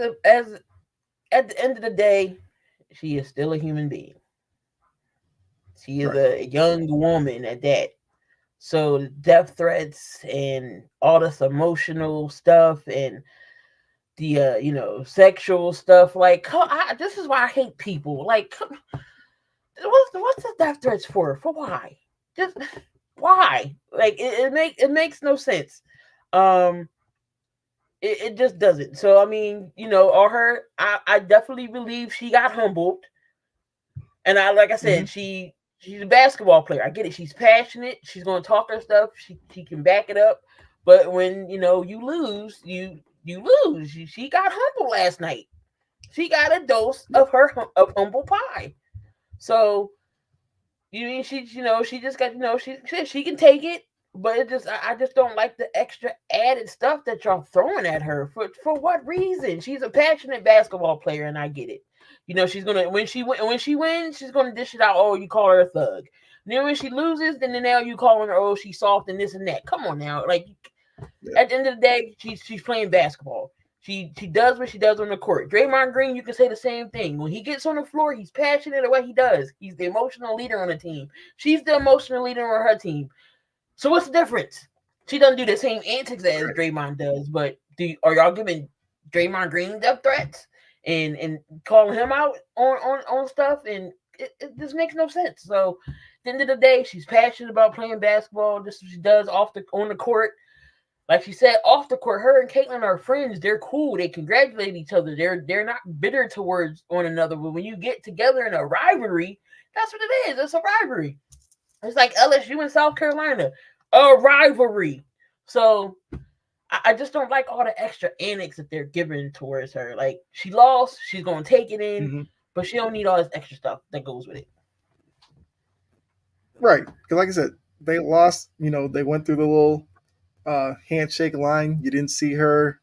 at the end of the day, she is still a human being. She is Right. a young woman at that. So death threats and all this emotional stuff and the sexual stuff. Like, this is why I hate people. Like, what's the death threats for? For why? Just why? Like, it makes no sense. Um, it just doesn't. So I mean, or her, I definitely believe she got humbled. And like I Mm-hmm. said, she's a basketball player. I get it. She's passionate. She's gonna talk her stuff. She can back it up. But when you lose, you lose. She got humbled last night. She got a dose of of humble pie. So you mean she just got she can take it, but I just don't like the extra added stuff that y'all throwing at her for what reason? She's a passionate basketball player, and I get it. She's gonna when she wins, she's gonna dish it out. Oh, you call her a thug. And then when she loses, then now you calling her she's soft and this and that. Come on now, like Yeah. at the end of the day, she's playing basketball. She does what she does on the court. Draymond Green, you can say the same thing. When he gets on the floor, he's passionate at what he does. He's the emotional leader on the team. She's the emotional leader on her team. So what's the difference? She doesn't do the same antics as Right. Draymond does, but are y'all giving Draymond Green death threats and calling him out on stuff? And it just makes no sense. So at the end of the day, she's passionate about playing basketball. Just what she does on the court. Like she said, off the court, her and Caitlyn are friends. They're cool. They congratulate each other. They're not bitter towards one another. But when you get together in a rivalry, that's what it is. It's a rivalry. It's like LSU and South Carolina, a rivalry. So I just don't like all the extra annex that they're giving towards her. Like she lost, she's gonna take it in, Mm-hmm. but she don't need all this extra stuff that goes with it. Right. Because, like I said, they lost. They went through the little handshake line. You didn't see her,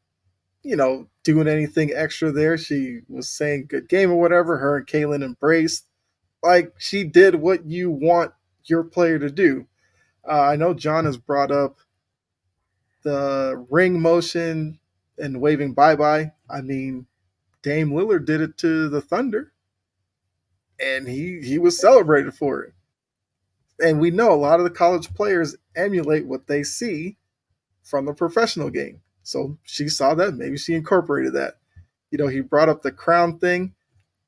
doing anything extra there. She was saying good game or whatever. Her and Kaylin embraced. Like, she did what you want your player to do. I know John has brought up the ring motion and waving bye bye. I mean, Dame Lillard did it to the Thunder, and he was celebrated for it. And we know a lot of the college players emulate what they see from the professional game. So she saw that. Maybe she incorporated that. He brought up the crown thing,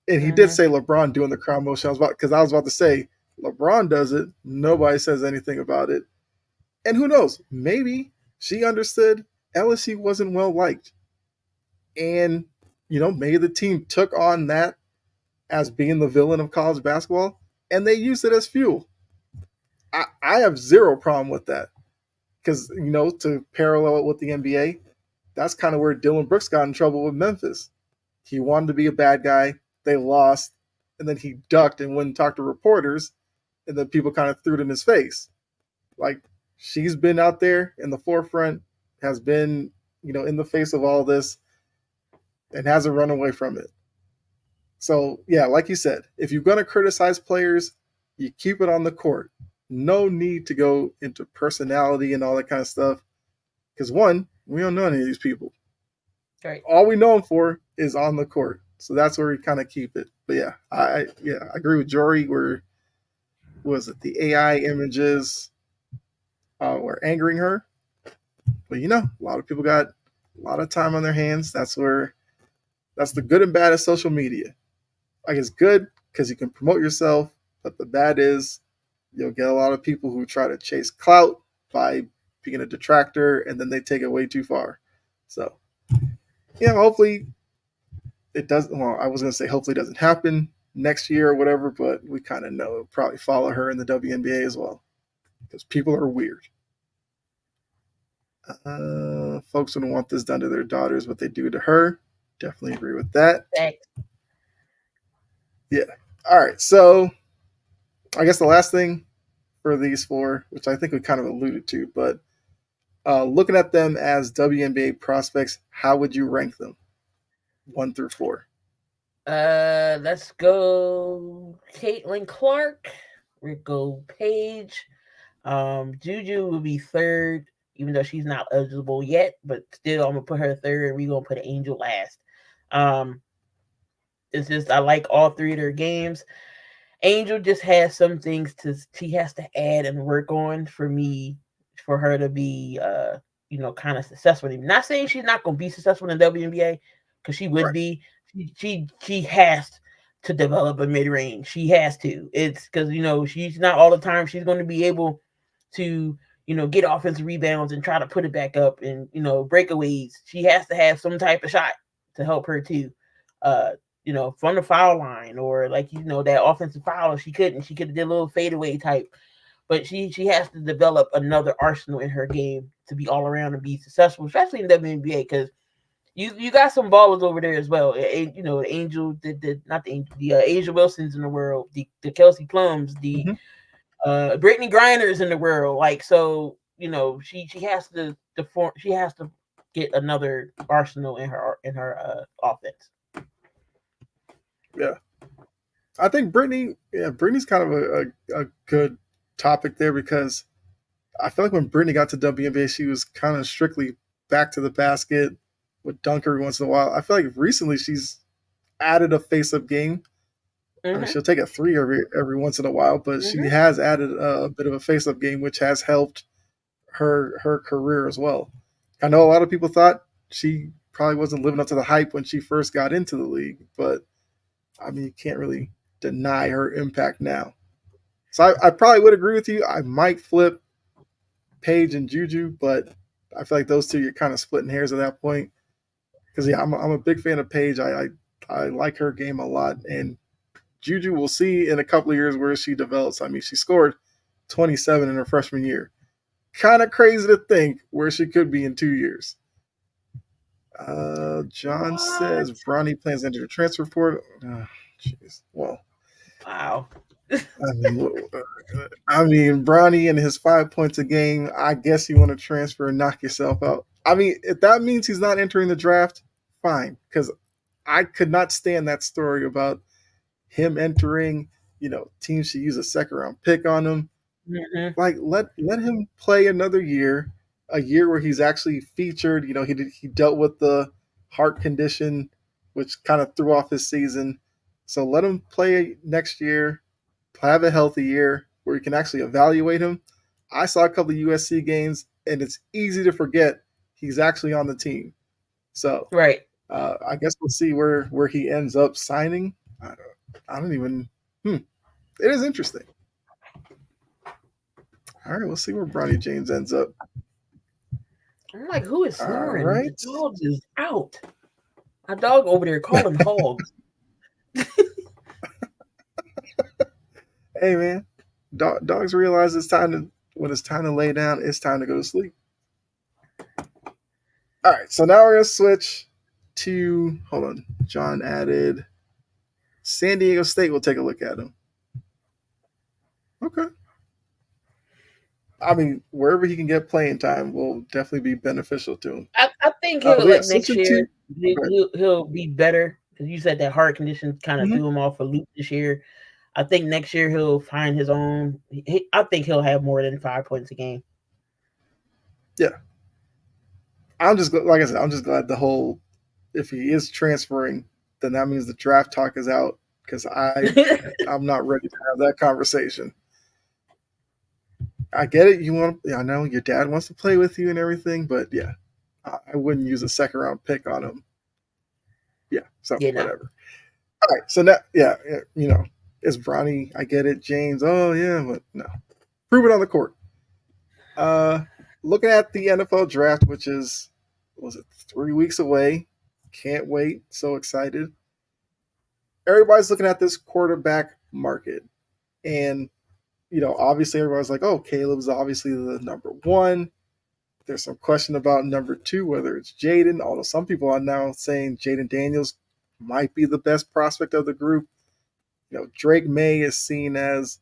and he did Mm-hmm. say LeBron doing the crown motion. I was about to say LeBron does it. Nobody says anything about it. And who knows? Maybe she understood LSU wasn't well liked, and maybe the team took on that as being the villain of college basketball, and they used it as fuel. I have zero problem with that because to parallel it with the NBA, that's kind of where Dylan Brooks got in trouble with Memphis. He wanted to be a bad guy. They lost, and then he ducked and went and talked to reporters, and then people kind of threw it in his face. Like, she's been out there in the forefront, has been in the face of all this, and hasn't run away from it. So yeah, like you said, if you're going to criticize players, you keep it on the court. No need to go into personality and all that kind of stuff. Because one, we don't know any of these people. Right. All we know them for is on the court. So that's where we kind of keep it. But yeah, I agree with Jory. Where was it? The AI images were angering her. But a lot of people got a lot of time on their hands. That's the good and bad of social media. Like, it's good because you can promote yourself, but the bad is you'll get a lot of people who try to chase clout by being a detractor, and then they take it way too far. So yeah, hopefully it doesn't. Well, I was gonna say hopefully it doesn't happen next year or whatever, but we kind of know it'll probably follow her in the WNBA as well because people are weird. Folks wouldn't want this done to their daughters, what they do to her. Definitely agree with that. Thanks. Yeah. All right, so I guess the last thing for these four, which I think we kind of alluded to, but looking at them as WNBA prospects, how would you rank them, 1 through 4? Let's go Caitlin Clark, Rico Page. Juju will be third, even though she's not eligible yet, but still I'm gonna put her third. We're gonna put Angel last. Um, it's just I like all three of their games. Angel just has some things to she has to add and work on for me for her to be kind of successful. Not saying she's not gonna be successful in the WNBA because she would Right. be. She has to develop a mid range. She has to. It's because she's not all the time she's going to be able to get offensive rebounds and try to put it back up and breakaways. She has to have some type of shot to help her too. Uh, from the foul line or like that offensive foul. She couldn't. She could have did a little fadeaway type, but she has to develop another arsenal in her game to be all around and be successful, especially in WNBA because you got some ballers over there as well. The Angel, the not the Angel, the Asia Wilsons in the world, the Kelsey Plums, the Mm-hmm. Brittany Grinders in the world. Like so, she has to form. She has to get another arsenal in her offense. Yeah. I think Brittany's kind of a good topic there because I feel like when Brittany got to WNBA, she was kind of strictly back to the basket, would dunk every once in a while. I feel like recently she's added a face up game. I mean, Mm-hmm. she'll take a three every once in a while, but she Mm-hmm. has added a bit of a face up game, which has helped her career as well. I know a lot of people thought she probably wasn't living up to the hype when she first got into the league, but I mean, you can't really deny her impact now. So I probably would agree with you. I might flip Paige and Juju, but I feel like those two you're kind of splitting hairs at that point. Because yeah, I'm a big fan of Paige. I like her game a lot, and Juju will see in a couple of years where she develops. I mean, she scored 27 in her freshman year. Kind of crazy to think where she could be in 2 years. John says What? Bronny plans to enter the transfer portal. Jeez. Well, Wow. I mean, Bronny and his 5 points a game. I guess you want to transfer and knock yourself out. I mean, if that means he's not entering the draft, fine. Because I could not stand that story about him entering. Teams should use a second round pick on him. Mm-hmm. Like let him play another year, a year where he's actually featured. He dealt with the heart condition, which kind of threw off his season. So let him play next year, have a healthy year where you can actually evaluate him. I saw a couple of USC games, and it's easy to forget he's actually on the team. So Right. I guess we'll see where he ends up signing. I don't even. It is interesting. All right, we'll see where Bronny James ends up. I'm like, who is All snoring? The right. dog is out. My dog over there calling hogs. Hey man, dogs realize it's time to when it's time to lay down. It's time to go to sleep. All right, so now we're gonna switch to hold on. John added San Diego State. We'll take a look at them. Okay. I mean, wherever he can get playing time will definitely be beneficial to him. I think But he'll yeah, like next switching to year he'll be better because you said that heart condition kind of mhm, threw him off a loop this year. I think next year he'll find his own. I think he'll have more than 5 points a game. yeah, I'm just like I said, I'm just glad the whole if he is transferring, then that means the draft talk is out because I'm not ready to have that conversation. I get it. I know your dad wants to play with you and everything, but yeah, I wouldn't use a second round pick on him. Yeah, so you know, whatever. All right, so now, yeah, it's Bronny. I get it, James. Oh yeah, but no, prove it on the court. Uh, Looking at the NFL draft, which is was it 3 weeks away? Can't wait. So excited. Everybody's looking at this quarterback market, and obviously everybody's like, "Oh, Caleb's obviously the number one." There's some question about number two, whether it's Jaden, although some people are now saying Jaden Daniels might be the best prospect of the group. Drake May is seen as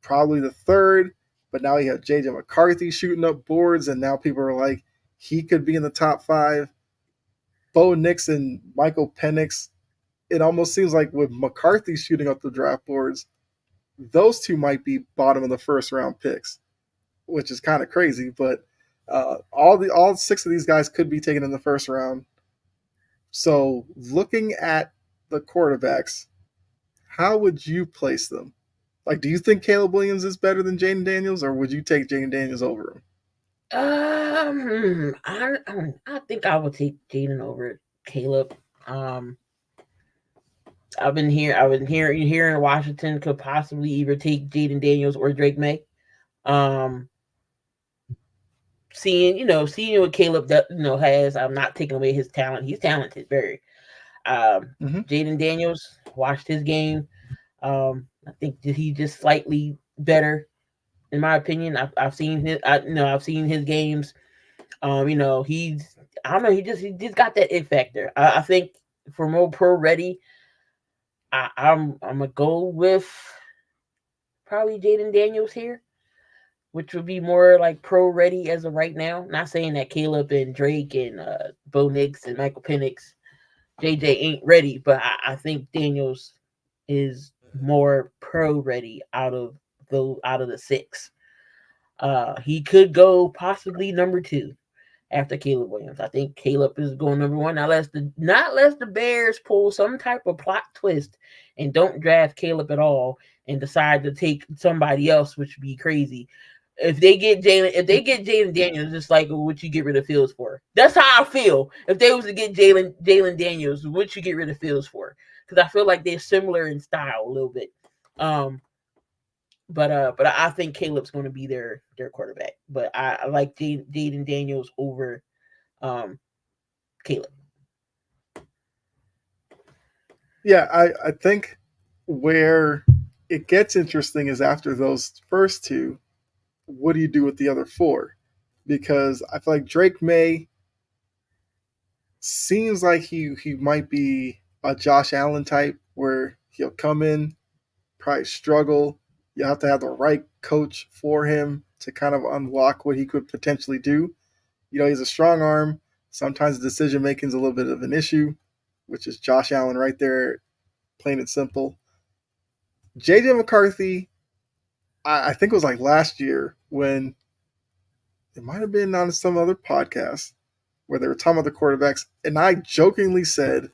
probably the third, but now you have JJ McCarthy shooting up boards, and now people are like, he could be in the top five. Bo Nix and Michael Penix. It almost seems like with McCarthy shooting up the draft boards, those two might be bottom of the first round picks, which is kind of crazy. But all six of these guys could be taken in the first round. So looking at the quarterbacks, how would you place them? Like, do you think Caleb Williams is better than Jaden Daniels, or would you take Jaden Daniels over him? I think I would take Jaden over Caleb. Um, I've been hearing Washington could possibly either take Jaden Daniels or Drake May. Um, seeing what Caleb has. I'm not taking away his talent. He's talented, very. Mm-hmm. Jaden Daniels, watched his game. I think that he's just slightly better, in my opinion. I've seen I've seen his games. He's I don't know. He just got that it factor. I think for more pro ready, I'm gonna go with probably Jaden Daniels here, which would be more like pro ready as of right now. Not saying that Caleb and Drake and Bo Nix and Michael Penix, JJ ain't ready, but I think Daniels is more pro ready out of the six. He could go possibly number two after Caleb Williams. I think Caleb is going number one. Not unless the Bears pull some type of plot twist and don't draft Caleb at all and decide to take somebody else, which would be crazy. If they get Jalen Daniels, it's like what you get rid of Fields for. That's how I feel. If they was to get Jalen Daniels, what you get rid of Fields for? Because I feel like they're similar in style a little bit. Um, but I think Caleb's going to be their quarterback. But I like Jaden Daniels over um Caleb. Yeah, I think where it gets interesting is after those first two, what do you do with the other four? Because I feel like Drake May seems like he might be a Josh Allen type where he'll come in, probably struggle. You have to have the right coach for him to kind of unlock what he could potentially do. He's a strong arm. Sometimes decision making is a little bit of an issue, which is Josh Allen right there, plain and simple. JJ McCarthy, I think it was like last year when it might have been on some other podcast where they were talking about the quarterbacks, and I jokingly said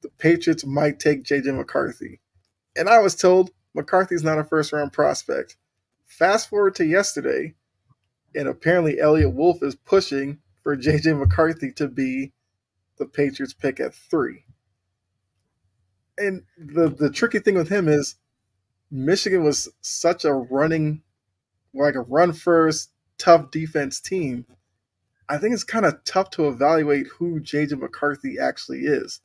the Patriots might take JJ McCarthy. And I was told McCarthy's not a first round prospect. Fast forward to yesterday, and apparently Elliot Wolf is pushing for JJ McCarthy to be the Patriots pick at 3. And the tricky thing with him is Michigan was such a like a run first, tough defense team. I think it's kind of tough to evaluate who JJ McCarthy actually is.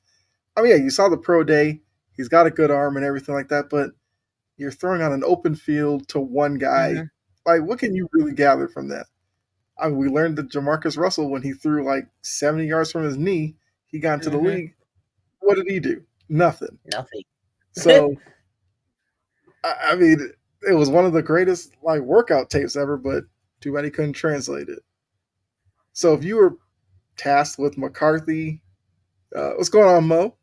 I mean, yeah, you saw the pro day. He's got a good arm and everything like that, but you're throwing on an open field to one guy. Mm-hmm. Like, what can you really gather from that? I mean, we learned that Jamarcus Russell, when he threw like 70 yards from his knee, he got into the Mm-hmm. league. What did he do? Nothing. Nothing. So, I mean, it was one of the greatest like workout tapes ever, but too bad he couldn't translate it. So, if you were tasked with McCarthy, what's going on, Mo?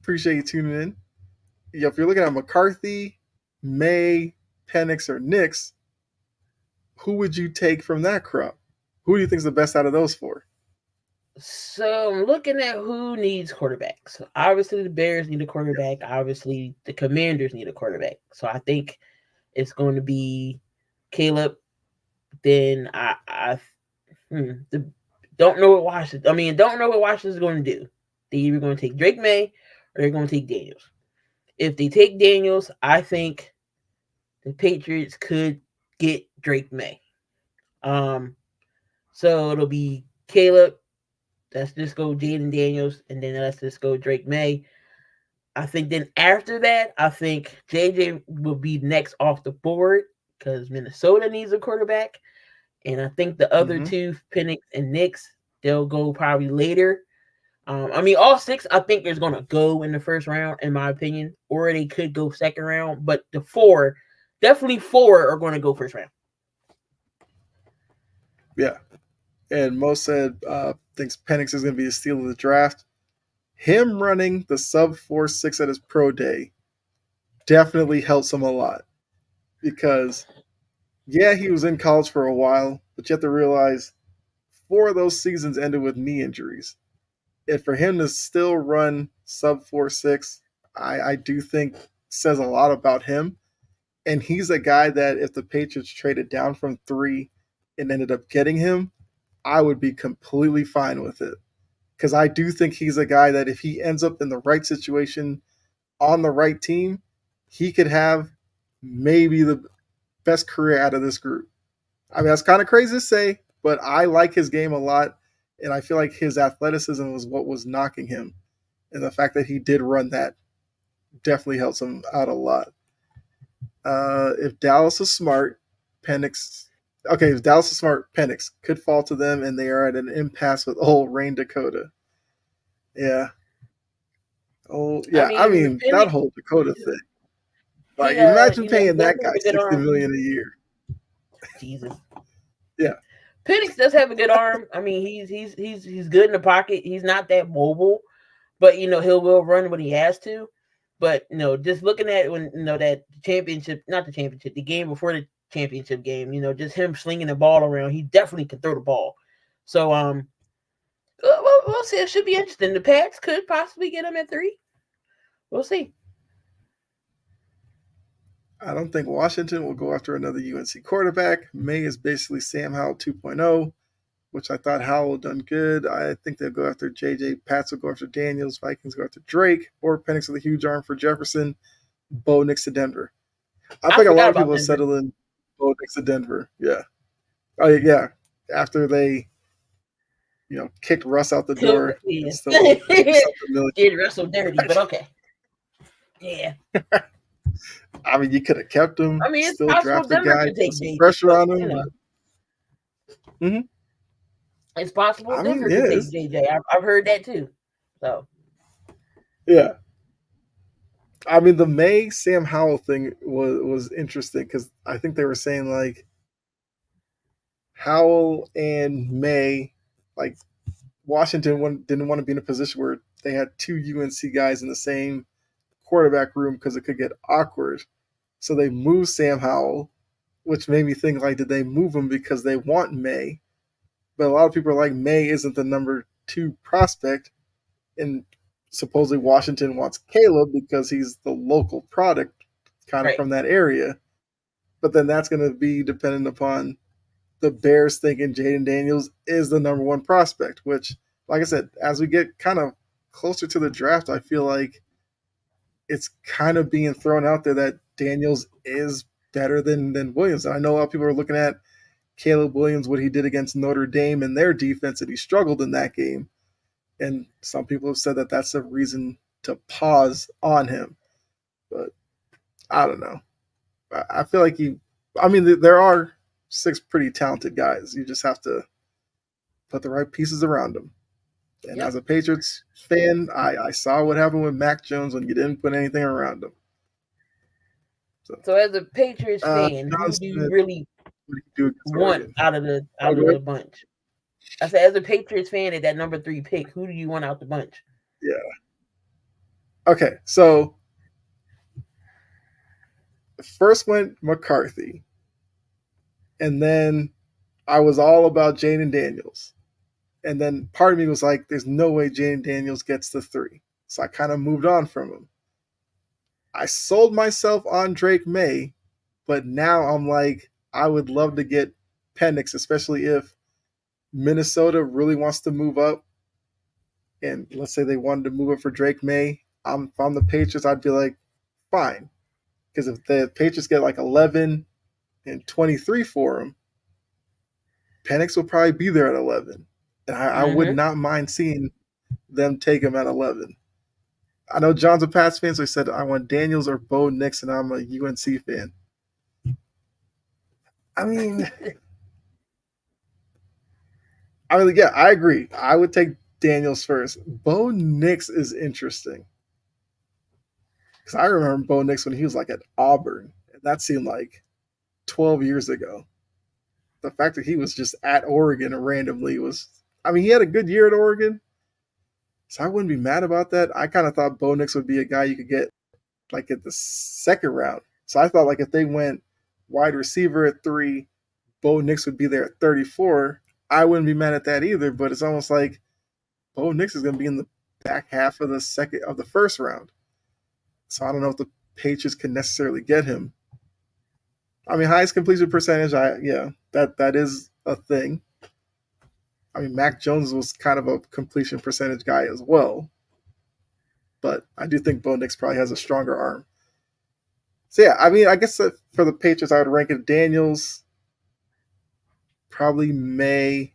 Appreciate you tuning in. Yeah, if you're looking at McCarthy, May, Penix, or Nix, who would you take from that crop? Who do you think is the best out of those four? So I'm looking at who needs quarterbacks. So obviously the Bears need a quarterback. Obviously the Commanders need a quarterback. So I think it's going to be Caleb. Then the, don't know what Washington. I mean, don't know what Washington's going to do. They're either going to take Drake May or they're going to take Daniels. If they take Daniels, I think the Patriots could get Drake May. So it'll be Caleb. Let's just go Jaden Daniels, and then let's just go Drake May. I think then after that, I think JJ will be next off the board because Minnesota needs a quarterback. And I think the other Mm-hmm. two, Penix and Nix, they'll go probably later. I mean, all six I think is going to go in the first round, in my opinion, or they could go second round. But the four, definitely four, are going to go first round. Yeah. And Mo said thinks Penix is going to be the steal of the draft. Him running the sub 4.6 at his pro day definitely helps him a lot because, yeah, he was in college for a while, but you have to realize 4 of those seasons ended with knee injuries. And for him to still run sub 4.6, I do think says a lot about him. And he's a guy that if the Patriots traded down from 3 and ended up getting him, I would be completely fine with it. Because I do think he's a guy that if he ends up in the right situation on the right team, he could have maybe the best career out of this group. I mean, that's kind of crazy to say, but I like his game a lot. And I feel like his athleticism was what was knocking him. And the fact that he did run that definitely helps him out a lot. If Dallas is smart, Penix. Okay, if Dallas is smart, Penix could fall to them, and they are at an impasse with old Rain Dakota. Yeah. Oh, I yeah. I mean, mean, that Penix, whole Dakota thing. Like, he imagine you know, he paying does that have guy a good $60 million arm. a year. Jesus, Yeah. Penix does have a good arm. I mean, he's good in the pocket. He's not that mobile, but he'll will run when he has to. But just looking at when that championship, not the championship, the game before the championship game, just him slinging the ball around, he definitely can throw the ball. So we'll see. It should be interesting. The Pats could possibly get him at 3. We'll see. I don't think Washington will go after another UNC quarterback. May is basically Sam Howell 2.0, which I thought Howell done good. I think they'll go after JJ. Pats will go after Daniels. Vikings go after Drake. Or Penix with a huge arm for Jefferson. Bo Nix to Denver. I I think a lot forgot of about people have Denver. settled in Bo Nix to Denver. Yeah. Oh, yeah. After they, kicked Russ out the Till door and yeah. still owed 30 something million. Did wrestle dirty, but okay. Yeah. I mean, you could have kept him, I mean, it's still possible draft the Denver guy, could put take some JJ, pressure but on him. But, mhm. it's possible I mean, Denver could yeah, take JJ. I've heard that too. So yeah. I mean, the May Sam Howell thing was interesting because I think they were saying like Howell and May, like Washington didn't want to be in a position where they had 2 UNC guys in the same quarterback room because it could get awkward. So they moved Sam Howell, which made me think like, did they move him because they want May? But a lot of people are like, May isn't the number 2 prospect, and supposedly Washington wants Caleb because he's the local product, kind of right. from that area. But then that's going to be dependent upon the Bears thinking Jaden Daniels is the number 1 prospect. Which, like I said, as we get kind of closer to the draft, I feel like it's kind of being thrown out there that Daniels is better than Williams. And I know a lot of people are looking at Caleb Williams, what he did against Notre Dame and their defense, and he struggled in that game. And some people have said that that's a reason to pause on him. But I don't know. I feel like I mean, there are 6 pretty talented guys. You just have to put the right pieces around them. And as Yep. a Patriots fan, I saw what happened with Mac Jones when you didn't put anything around him. So, So as a Patriots fan, John who do you Smith, really what do you do against want Oregon? out of the Oh, out of go ahead. the bunch? I said, as a Patriots fan at that number 3 pick, who do you want out the bunch? Yeah. Okay. So first went McCarthy, and then I was all about Jaden Daniels. And then part of me was like, there's no way Jaden Daniels gets the 3. So I kind of moved on from him. I sold myself on Drake May, but now I'm like, I would love to get Penix, especially if Minnesota really wants to move up. And let's say they wanted to move up for Drake May. If I'm the Patriots, I'd be like, fine. Because if the Patriots get like 11 and 23 for him, Penix will probably be there at 11. And I would Mm-hmm. not mind seeing them take him at 11. I know John's a Pats fan, so he said I want Daniels or Bo Nix, and I'm a UNC fan. I mean, yeah, I agree. I would take Daniels first. Bo Nix is interesting because I remember Bo Nix when he was like at Auburn, and that seemed like 12 years ago. The fact that he was just at Oregon randomly was, I mean, he had a good year at Oregon, so I wouldn't be mad about that. I kind of thought Bo Nix would be a guy you could get like at the second round. So I thought like if they went wide receiver at 3, Bo Nix would be there at 34. I wouldn't be mad at that either. But it's almost like Bo Nix is going to be in the back half of the first round. So I don't know if the Patriots can necessarily get him. I mean, highest completion percentage. That is a thing. I mean, Mac Jones was kind of a completion percentage guy as well, but I do think Bo Nix probably has a stronger arm. So yeah, I mean, I guess for the Patriots, I would rank it Daniels, probably May,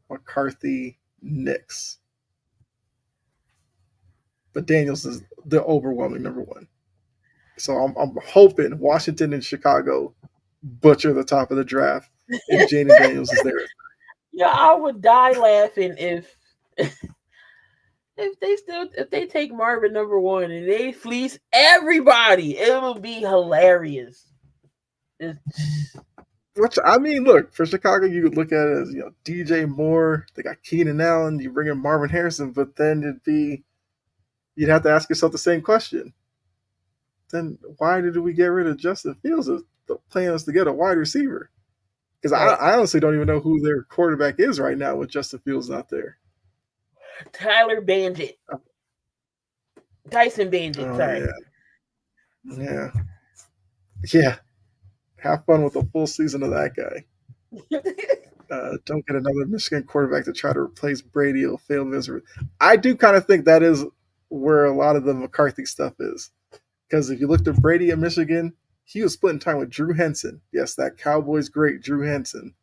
McCarthy, Nix. But Daniels is the overwhelming number one. So I'm hoping Washington and Chicago butcher the top of the draft, and Jaden Daniels is there. Yeah, I would die laughing if they take Marvin number 1 and they fleece everybody. It will be hilarious. Which I mean, look for Chicago, you could look at it as DJ Moore. They got Keenan Allen. You bring in Marvin Harrison, but then you'd have to ask yourself the same question. Then why did we get rid of Justin Fields? The plan is to get a wide receiver. Because I honestly don't even know who their quarterback is right now with Justin Fields not there. Tyler Bandit. Tyson Bandit, sorry. Yeah. Have fun with a full season of that guy. Don't get another Michigan quarterback to try to replace Brady. It'll fail miserably. I do kind of think that is where a lot of the McCarthy stuff is. Because if you looked at Brady at Michigan, he was splitting time with Drew Henson. Yes, that Cowboys great Drew Henson.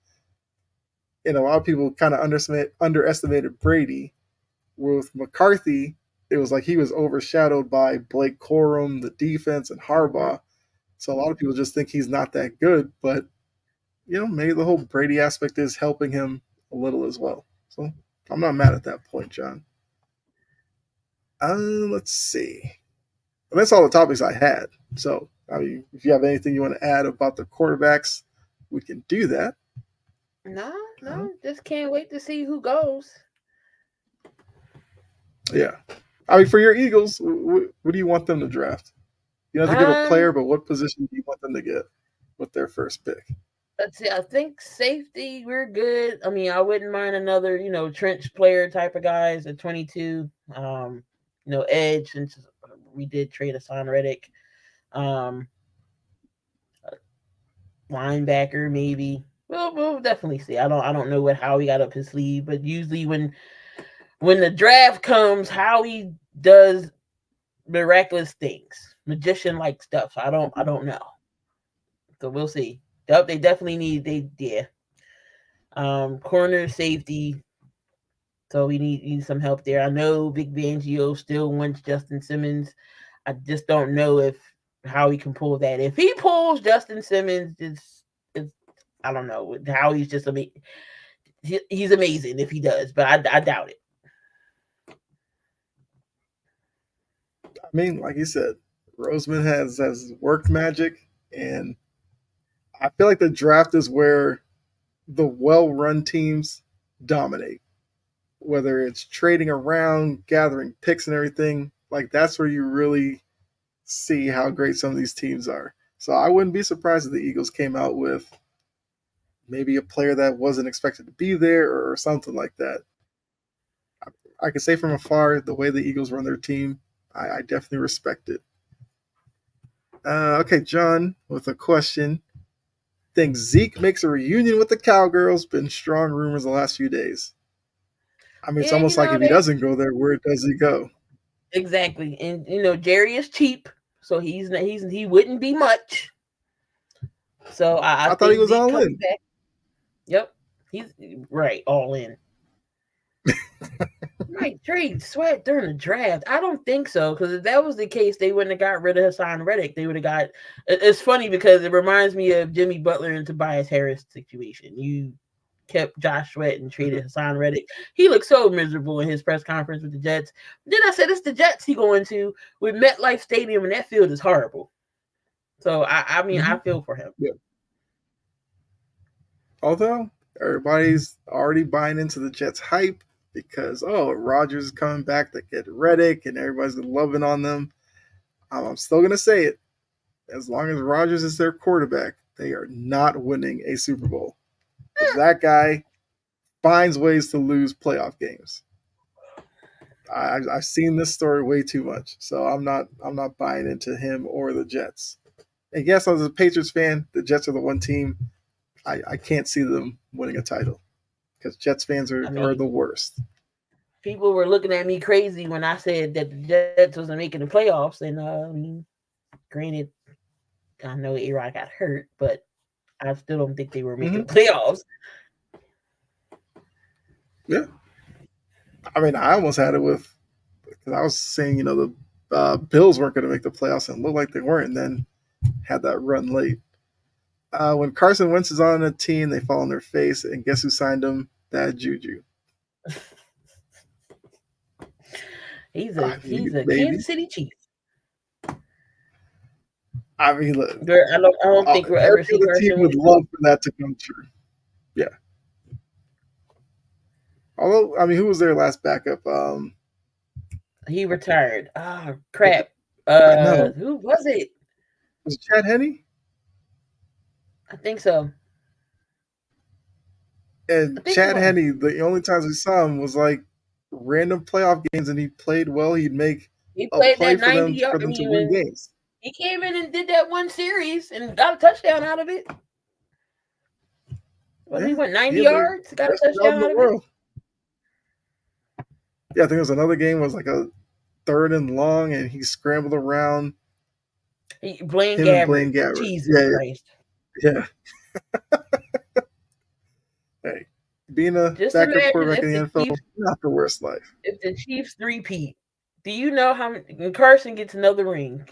And a lot of people kind of underestimated Brady. With McCarthy, it was like he was overshadowed by Blake Corum, the defense, and Harbaugh. So a lot of people just think he's not that good. But, maybe the whole Brady aspect is helping him a little as well. So I'm not mad at that point, John. Let's see. And that's all the topics I had. So, I mean, if you have anything you want to add about the quarterbacks, we can do that. No, just can't wait to see who goes. Yeah. I mean, for your Eagles, what do you want them to draft? You don't have to give a player, but what position do you want them to get with their first pick? Let's see. I think safety, we're good. I mean, I wouldn't mind another, trench player type of guys at 22. Edge, since we did trade Hassan Reddick. Linebacker, maybe. We'll definitely see. I don't know how he got up his sleeve, but usually when the draft comes, Howie does miraculous things, magician like stuff. I don't know. So we'll see. They definitely need corner, safety. So we need some help there. I know Big Fangio still wants Justin Simmons. I just don't know how he can pull that. If he pulls Justin Simmons, it's I don't know how he's just amazing. He's amazing if he does, but I doubt it. I mean, like you said, Roseman has worked magic, and I feel like the draft is where the well-run teams dominate. Whether it's trading around, gathering picks, and everything, like that's where you really see how great some of these teams are. So I wouldn't be surprised if the Eagles came out with maybe a player that wasn't expected to be there or something like that. I can say from afar the way the Eagles run their team, I definitely respect it. Okay, John, with a question. Think Zeke makes a reunion with the Cowgirls? Been strong rumors the last few days. I mean, it's almost like if he doesn't go there, where does he go? Exactly, and Jerry is cheap, so he wouldn't be much. So I thought he was all in. Back. Yep, he's right, all in. Might trade Sweat during the draft. I don't think so, because if that was the case, they wouldn't have got rid of Hassan Reddick. They would have got. It's funny because it reminds me of Jimmy Butler and Tobias Harris situation. kept Josh Sweat and traded Hassan Reddick. He looked so miserable in his press conference with the Jets. Then I said, it's the Jets he going to with MetLife Stadium, and that field is horrible. So I mean, I Mhm. feel for him. Yeah. Although everybody's already buying into the Jets hype because Rodgers is coming back to get Reddick and everybody's loving on them. I'm still gonna say it. As long as Rodgers is their quarterback, they are not winning a Super Bowl because that guy finds ways to lose playoff games. I've seen this story way too much, so I'm not buying into him or the Jets. And yes, as a Patriots fan, the Jets are the one team I can't see them winning a title because Jets fans I are mean, the worst. people were looking at me crazy when I said that the Jets wasn't making the playoffs, and I mean, granted, I know A-Rod got hurt, but I still don't think they were making Mm-hmm. the playoffs. Yeah, I mean, I almost had it with because I was saying the Bills weren't going to make the playoffs and it looked like they weren't, and then had that run late. When Carson Wentz is on a team, they fall on their face, and guess who signed him? That Juju. I He's mean, a maybe. Kansas City Chief. I mean, look, I don't think we'll ever every see other team Carson would Wentz. love for that to come true. Yeah. Although, I mean, who was their last backup? He retired. Ah, Was crap. it, I know. Who was it? Was it Chad Henne? I think so. I And think it Chad was. Henne, the only times we saw him was like random playoff games, and he played well. He'd make He a played play that for 90 them yard. for I them to mean, win games. he came in and did that one series and got a touchdown out of it. Well, he Yeah, went he 90 had the yards, got a best job in touchdown the out of it. world. Yeah, I think it was another game was like a third and long, and he scrambled around Blaine him and Blaine Gabbert. Gabbert. Jesus Yeah, Christ. yeah. Hey, being a Just backup imagine quarterback if in the the NFL, Chiefs not the worst life. if the Chiefs three-peat. Do you know how when Carson gets another ring?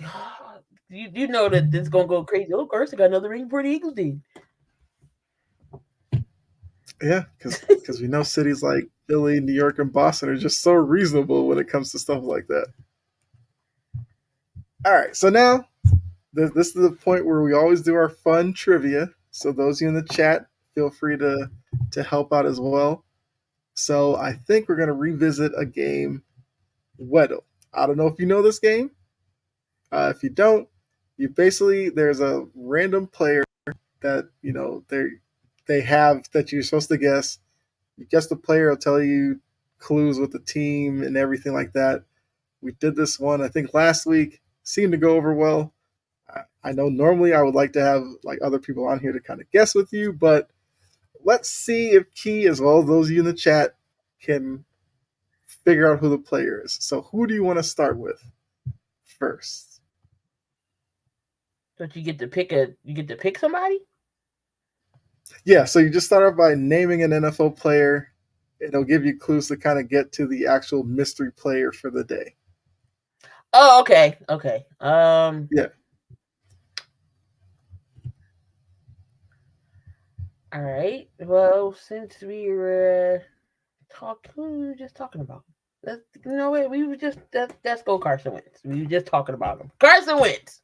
You know that it's gonna go crazy. Oh, Carson got another ring before the Eagles did. Yeah, because we know cities like Philly, New York, and Boston are just so reasonable when it comes to stuff like that. All right, so now this is the point where we always do our fun trivia. So those of you in the chat, feel free to help out as well. So I think we're gonna revisit a game, Weddle. I don't know if you know this game. If you don't, you basically there's a random player that they have that you're supposed to guess. You guess the player, will tell you clues with the team and everything like that. We did this one, I think, last week. Seemed to go over well. I know normally I would like to have like other people on here to kind of guess with you, but let's see if Key, as well as those of you in the chat, can figure out who the player is. So who do you want to start with first? But you get to pick somebody? Yeah, so you just start off by naming an NFL player. It'll give you clues to kind of get to the actual mystery player for the day. Oh, okay. Okay. Yeah. All right. Well, since we were who were we just talking about? You know what? We were just let's go Carson Wentz. We were just talking about him. Carson Wentz.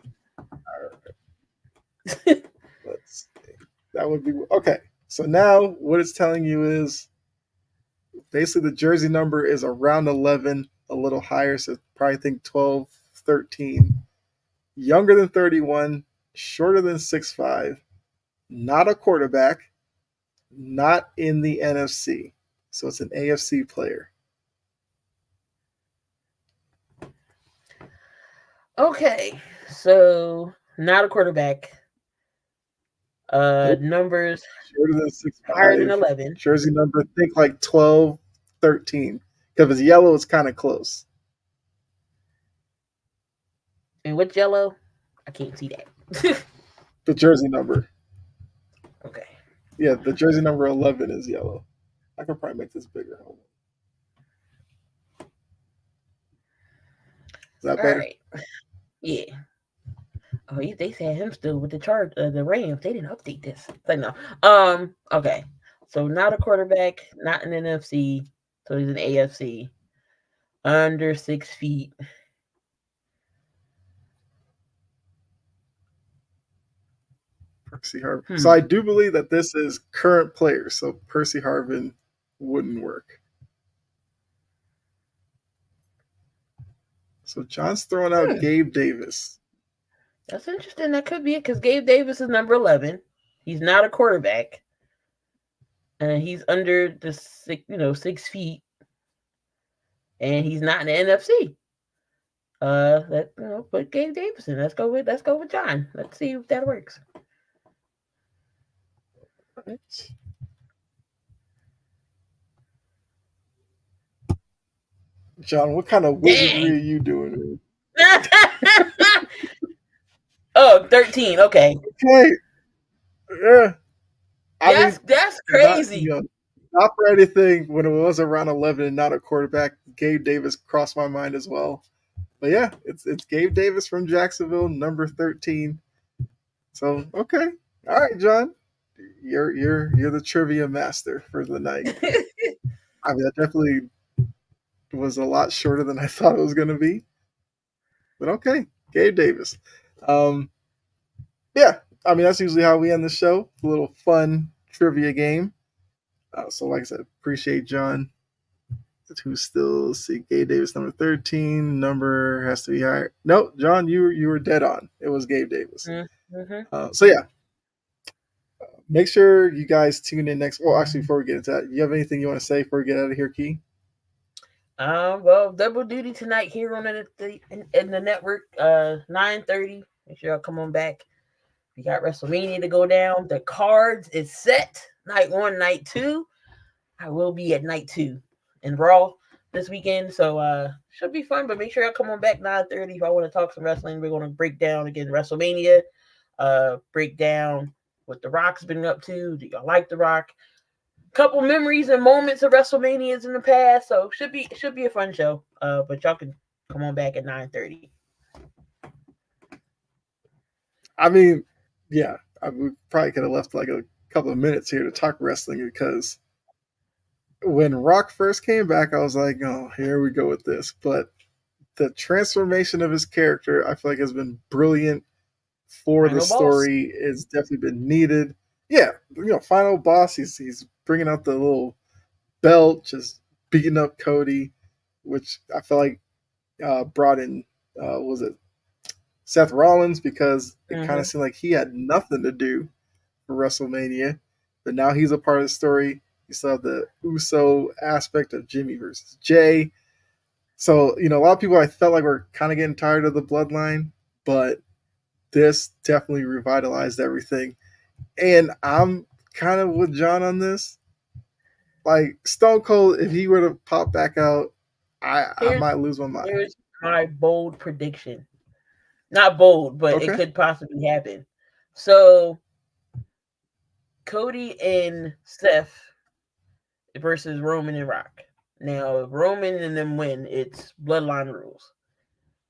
Let's see. That would be okay. So now what it's telling you is basically the jersey number is around 11, a little higher, so probably think 12, 13. Younger than 31, shorter than 6'5", not a quarterback, not in the NFC. So it's an AFC player. Okay. So not a quarterback. Nope. Numbers Shorter than higher than 6'5". 11. Jersey number, think like 12, 13. Because if it's yellow, it's kind of close. And what's yellow? I can't see that. The jersey number. Okay. Yeah, the jersey number 11 is yellow. I could probably make this bigger. Hold on. Is that All better? right. Yeah. Oh, they had him still with the chart, the Rams. They didn't update this. Like no. Okay. So not a quarterback, not an NFC. So he's an AFC. Under 6 feet. Percy Harvin. So I Hmm. do believe that this is current players. So Percy Harvin wouldn't work. So John's throwing out Hmm. Gabe Davis. That's interesting. That could be it because Gabe Davis is number 11. He's not a quarterback. And he's under the 6 feet, and he's not in the NFC. Put Gabe Davis in. Let's go with John. Let's see if that works. Right. John, what kind of wizardry Dang. are you doing? Oh, 13. Okay. Okay. Yeah. I mean, That's not crazy. not for anything. When it was around 11 and not a quarterback, Gabe Davis crossed my mind as well. But yeah, it's Gabe Davis from Jacksonville, number 13. So okay, all right, John, you're the trivia master for the night. I mean, that definitely was a lot shorter than I thought it was going to be. But okay, Gabe Davis. Um, yeah, I mean that's usually how we end the show. A little fun trivia game. So like I said, appreciate John. Who's still see Gabe Davis number 13. Number has to be higher. No, John, you were dead on. It was Gabe Davis. Mm-hmm. So yeah, make sure you guys tune in next. Well, actually, before we get into that, you have anything you want to say before we get out of here, Key? Well, double duty tonight here on in the network. 9:30. Make sure y'all come on back. We got WrestleMania to go down. The cards is set. Night 1, night 2. I will be at night 2 in Raw this weekend, so should be fun. But make sure y'all come on back 9:30 if I want to talk some wrestling. We're gonna break down again WrestleMania. Break down what The Rock's been up to. Do y'all like The Rock? Couple memories and moments of WrestleManias in the past. So should be a fun show. But y'all can come on back at 9:30. I mean, yeah, we probably could have left like a couple of minutes here to talk wrestling because when Rock first came back, I was like, oh, here we go with this. But the transformation of his character, I feel like, has been brilliant for the Final boss. story. It's definitely been needed. Yeah, final boss. He's bringing out the little belt, just beating up Cody, which I feel like brought in was it Seth Rollins because it kind of Mm-hmm. seemed like he had nothing to do for WrestleMania, but now he's a part of the story. You still have the USO aspect of Jimmy versus Jay. So, a lot of people I felt like were kind of getting tired of the bloodline, but this definitely revitalized everything. And I'm kind of with John on this. Like Stone Cold, if he were to pop back out, I Here's might lose my mind. here's my bold prediction. Not bold, but it Okay. could possibly happen. So Cody and Seth versus Roman and Rock. Now, if Roman and them win, it's bloodline rules.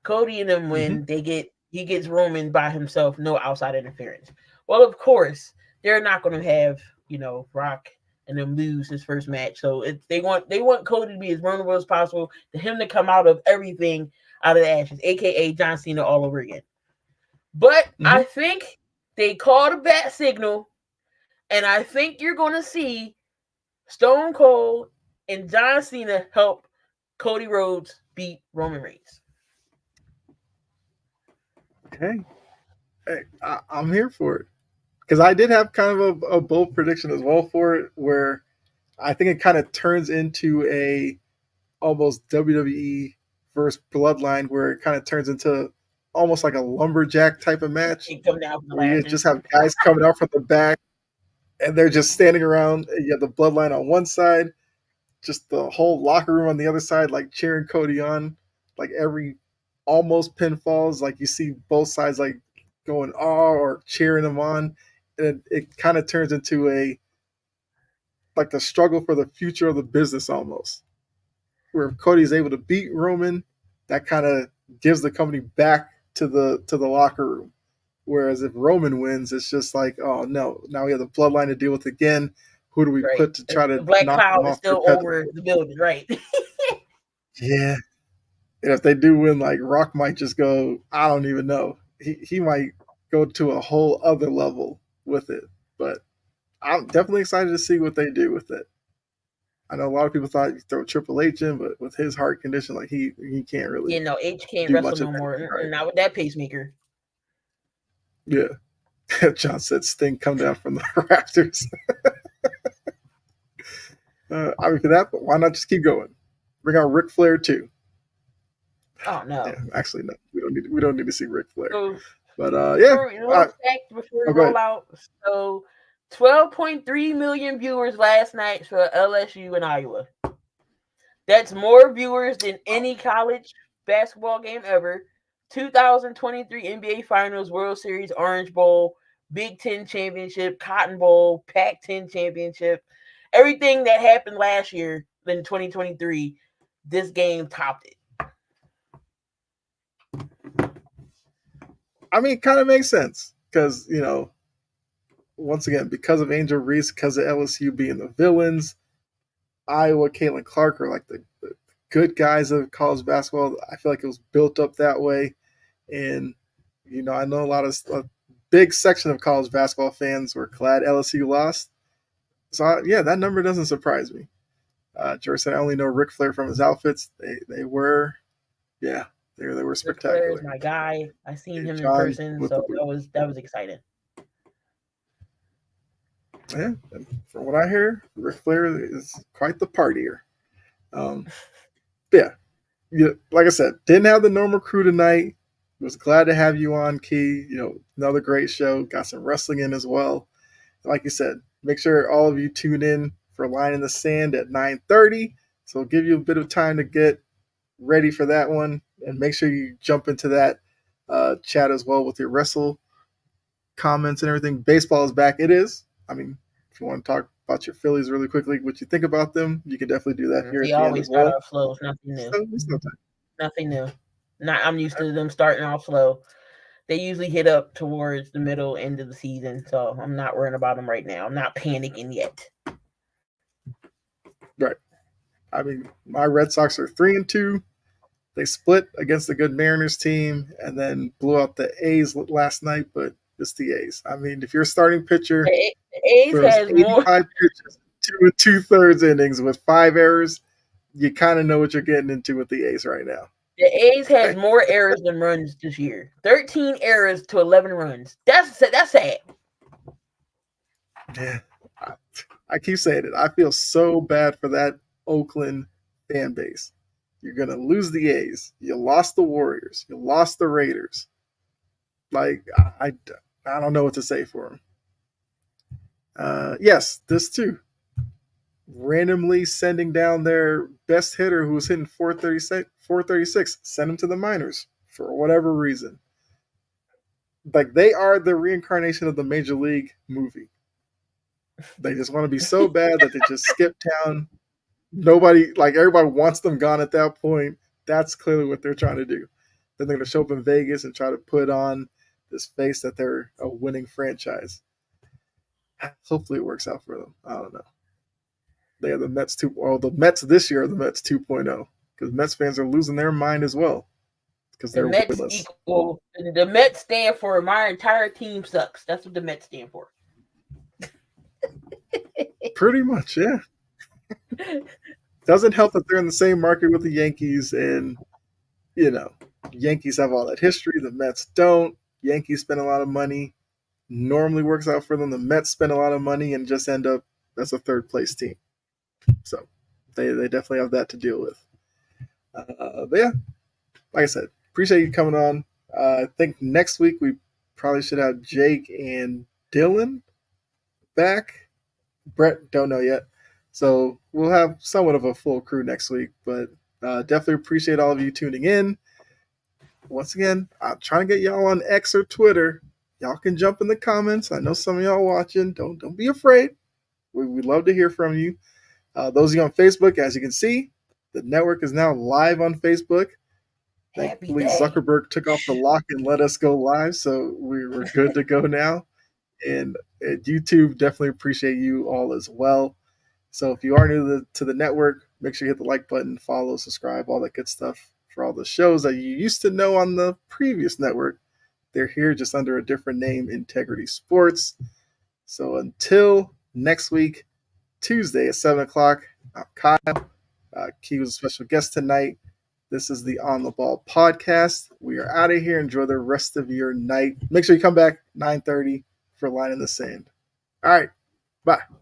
Cody and them Mm-hmm. win, he gets Roman by himself, no outside interference. Well, of course, they're not going to have Rock and them lose his first match. So they want Cody to be as vulnerable as possible, to him to come out of everything out of the ashes, aka John Cena all over again. But Mm-hmm. I think they called a bat signal, and I think you're going to see Stone Cold and John Cena help Cody Rhodes beat Roman Reigns. Okay. Hey, I'm here for it because I did have kind of a bold prediction as well for it, where I think it kind of turns into a almost WWE versus Bloodline, where it kind of turns into almost like a lumberjack type of match, They come down from the where you just ladders. have guys coming out from the back and they're just standing around. And you have the Bloodline on one side, just the whole locker room on the other side, like cheering Cody on, like every almost pinfalls, like you see both sides like going oh or cheering him on, and it kind of turns into a like the struggle for the future of the business almost, where if Cody is able to beat Roman, that kind of gives the company back to the locker room. Whereas if Roman wins, it's just like, oh no, now we have the bloodline to deal with again. who do we Right. put to try The to black knock them cloud is off their still pedestal? over the building, right? Yeah. And if they do win, like Rock might just go, I don't even know. He might go to a whole other level with it. But I'm definitely excited to see what they do with it. I know a lot of people thought you throw Triple H in, but with his heart condition, like he can't really Yeah, no, H can't do wrestle much of no more. anything right. Not with that pacemaker. Yeah. John said Sting come down from the rafters. I mean for that, but why not just keep going? Bring out Ric Flair too. Oh Yeah, no. actually no. We don't need to see Ric Flair. So But yeah. for a little fact before we Oh, go ahead. roll out, so 12.3 million viewers last night for LSU in Iowa. That's more viewers than any college basketball game ever. 2023 NBA Finals, World Series, Orange Bowl, Big Ten Championship, Cotton Bowl, Pac 10 Championship. Everything that happened last year in 2023, this game topped it. I mean, it kind of makes sense because once again, because of Angel Reese, because of LSU being the villains, Iowa, Caitlin Clark are like the good guys of college basketball. I feel like it was built up that way, and I know a big section of college basketball fans were glad LSU lost. So yeah, that number doesn't surprise me. George said I only know Ric Flair from his outfits. They were, yeah, they were Ric Flair is spectacular. my guy. I seen him in John person, with the so boot. that was exciting. Yeah, and from what I hear, Ric Flair is quite the partier. Um, yeah, yeah, like I said, didn't have the normal crew tonight. Was glad to have you on, Key. Another great show. Got some wrestling in as well. Like you said, make sure all of you tune in for Line in the Sand at 9:30. So it'll give you a bit of time to get ready for that one, and make sure you jump into that chat as well with your wrestle comments and everything. Baseball is back. It is. I mean, if you want to talk about your Phillies really quickly, what you think about them, you can definitely do that here They at the end always as start well. off slow. Nothing new. So it's no time. Nothing new. Not I'm used to them starting off slow. They usually hit up towards the middle end of the season, so I'm not worrying about them right now. I'm not panicking yet. Right. I mean, my Red Sox are 3-2. They split against a good Mariners team and then blew out the A's last night, but it's the A's. I mean, if you're a starting pitcher The A's throws has more. 85 pitches, 2 2/3 innings with 5 errors, you kind of know what you're getting into with the A's right now. The A's has more errors than runs this year. 13 errors to 11 runs. That's sad. Yeah, I keep saying it. I feel so bad for that Oakland fan base. You're gonna lose the A's. You lost the Warriors. You lost the Raiders. Like I don't know what to say for them. Yes, this too. Randomly sending down their best hitter who was hitting 436, send him to the minors for whatever reason. Like they are the reincarnation of the Major League movie. They just want to be so bad that they just skip town. Everybody wants them gone at that point. That's clearly what they're trying to do. Then they're going to show up in Vegas and try to put on this face that they're a winning franchise. Hopefully it works out for them. I don't know. They are the Mets 2. Well, the Mets this year are the Mets 2.0 because Mets fans are losing their mind as well because The they're Mets winless. equal. The Mets stand for my entire team sucks. That's what the Mets stand for. Pretty much, yeah. Doesn't help that they're in the same market with the Yankees, and Yankees have all that history. The Mets don't. Yankees spend a lot of money. Normally works out for them. The Mets spend a lot of money and just end up as a third place team. So they definitely have that to deal with. But yeah, like I said, appreciate you coming on. I think next week we probably should have Jake and Dylan back. Brett, don't know yet. So we'll have somewhat of a full crew next week, but definitely appreciate all of you tuning in. Once again, I'm trying to get y'all on X or Twitter. Y'all can jump in the comments. I know some of y'all watching. Don't be afraid. We'd love to hear from you. Those of you on Facebook, as you can see, the network is now live on Facebook. Happy Thankfully, day. Zuckerberg took off the lock and let us go live, so we're good to go now. and YouTube, definitely appreciate you all as well. So if you are new to the network, make sure you hit the like button, follow, subscribe, all that good stuff for all the shows that you used to know on the previous network. They're here just under a different name, Integrity Sports. So until next week, Tuesday at 7 o'clock, I'm Kyle. Key was a special guest tonight. This is the On the Ball podcast. We are out of here. Enjoy the rest of your night. Make sure you come back 9:30 for Line in the Sand. All right. Bye.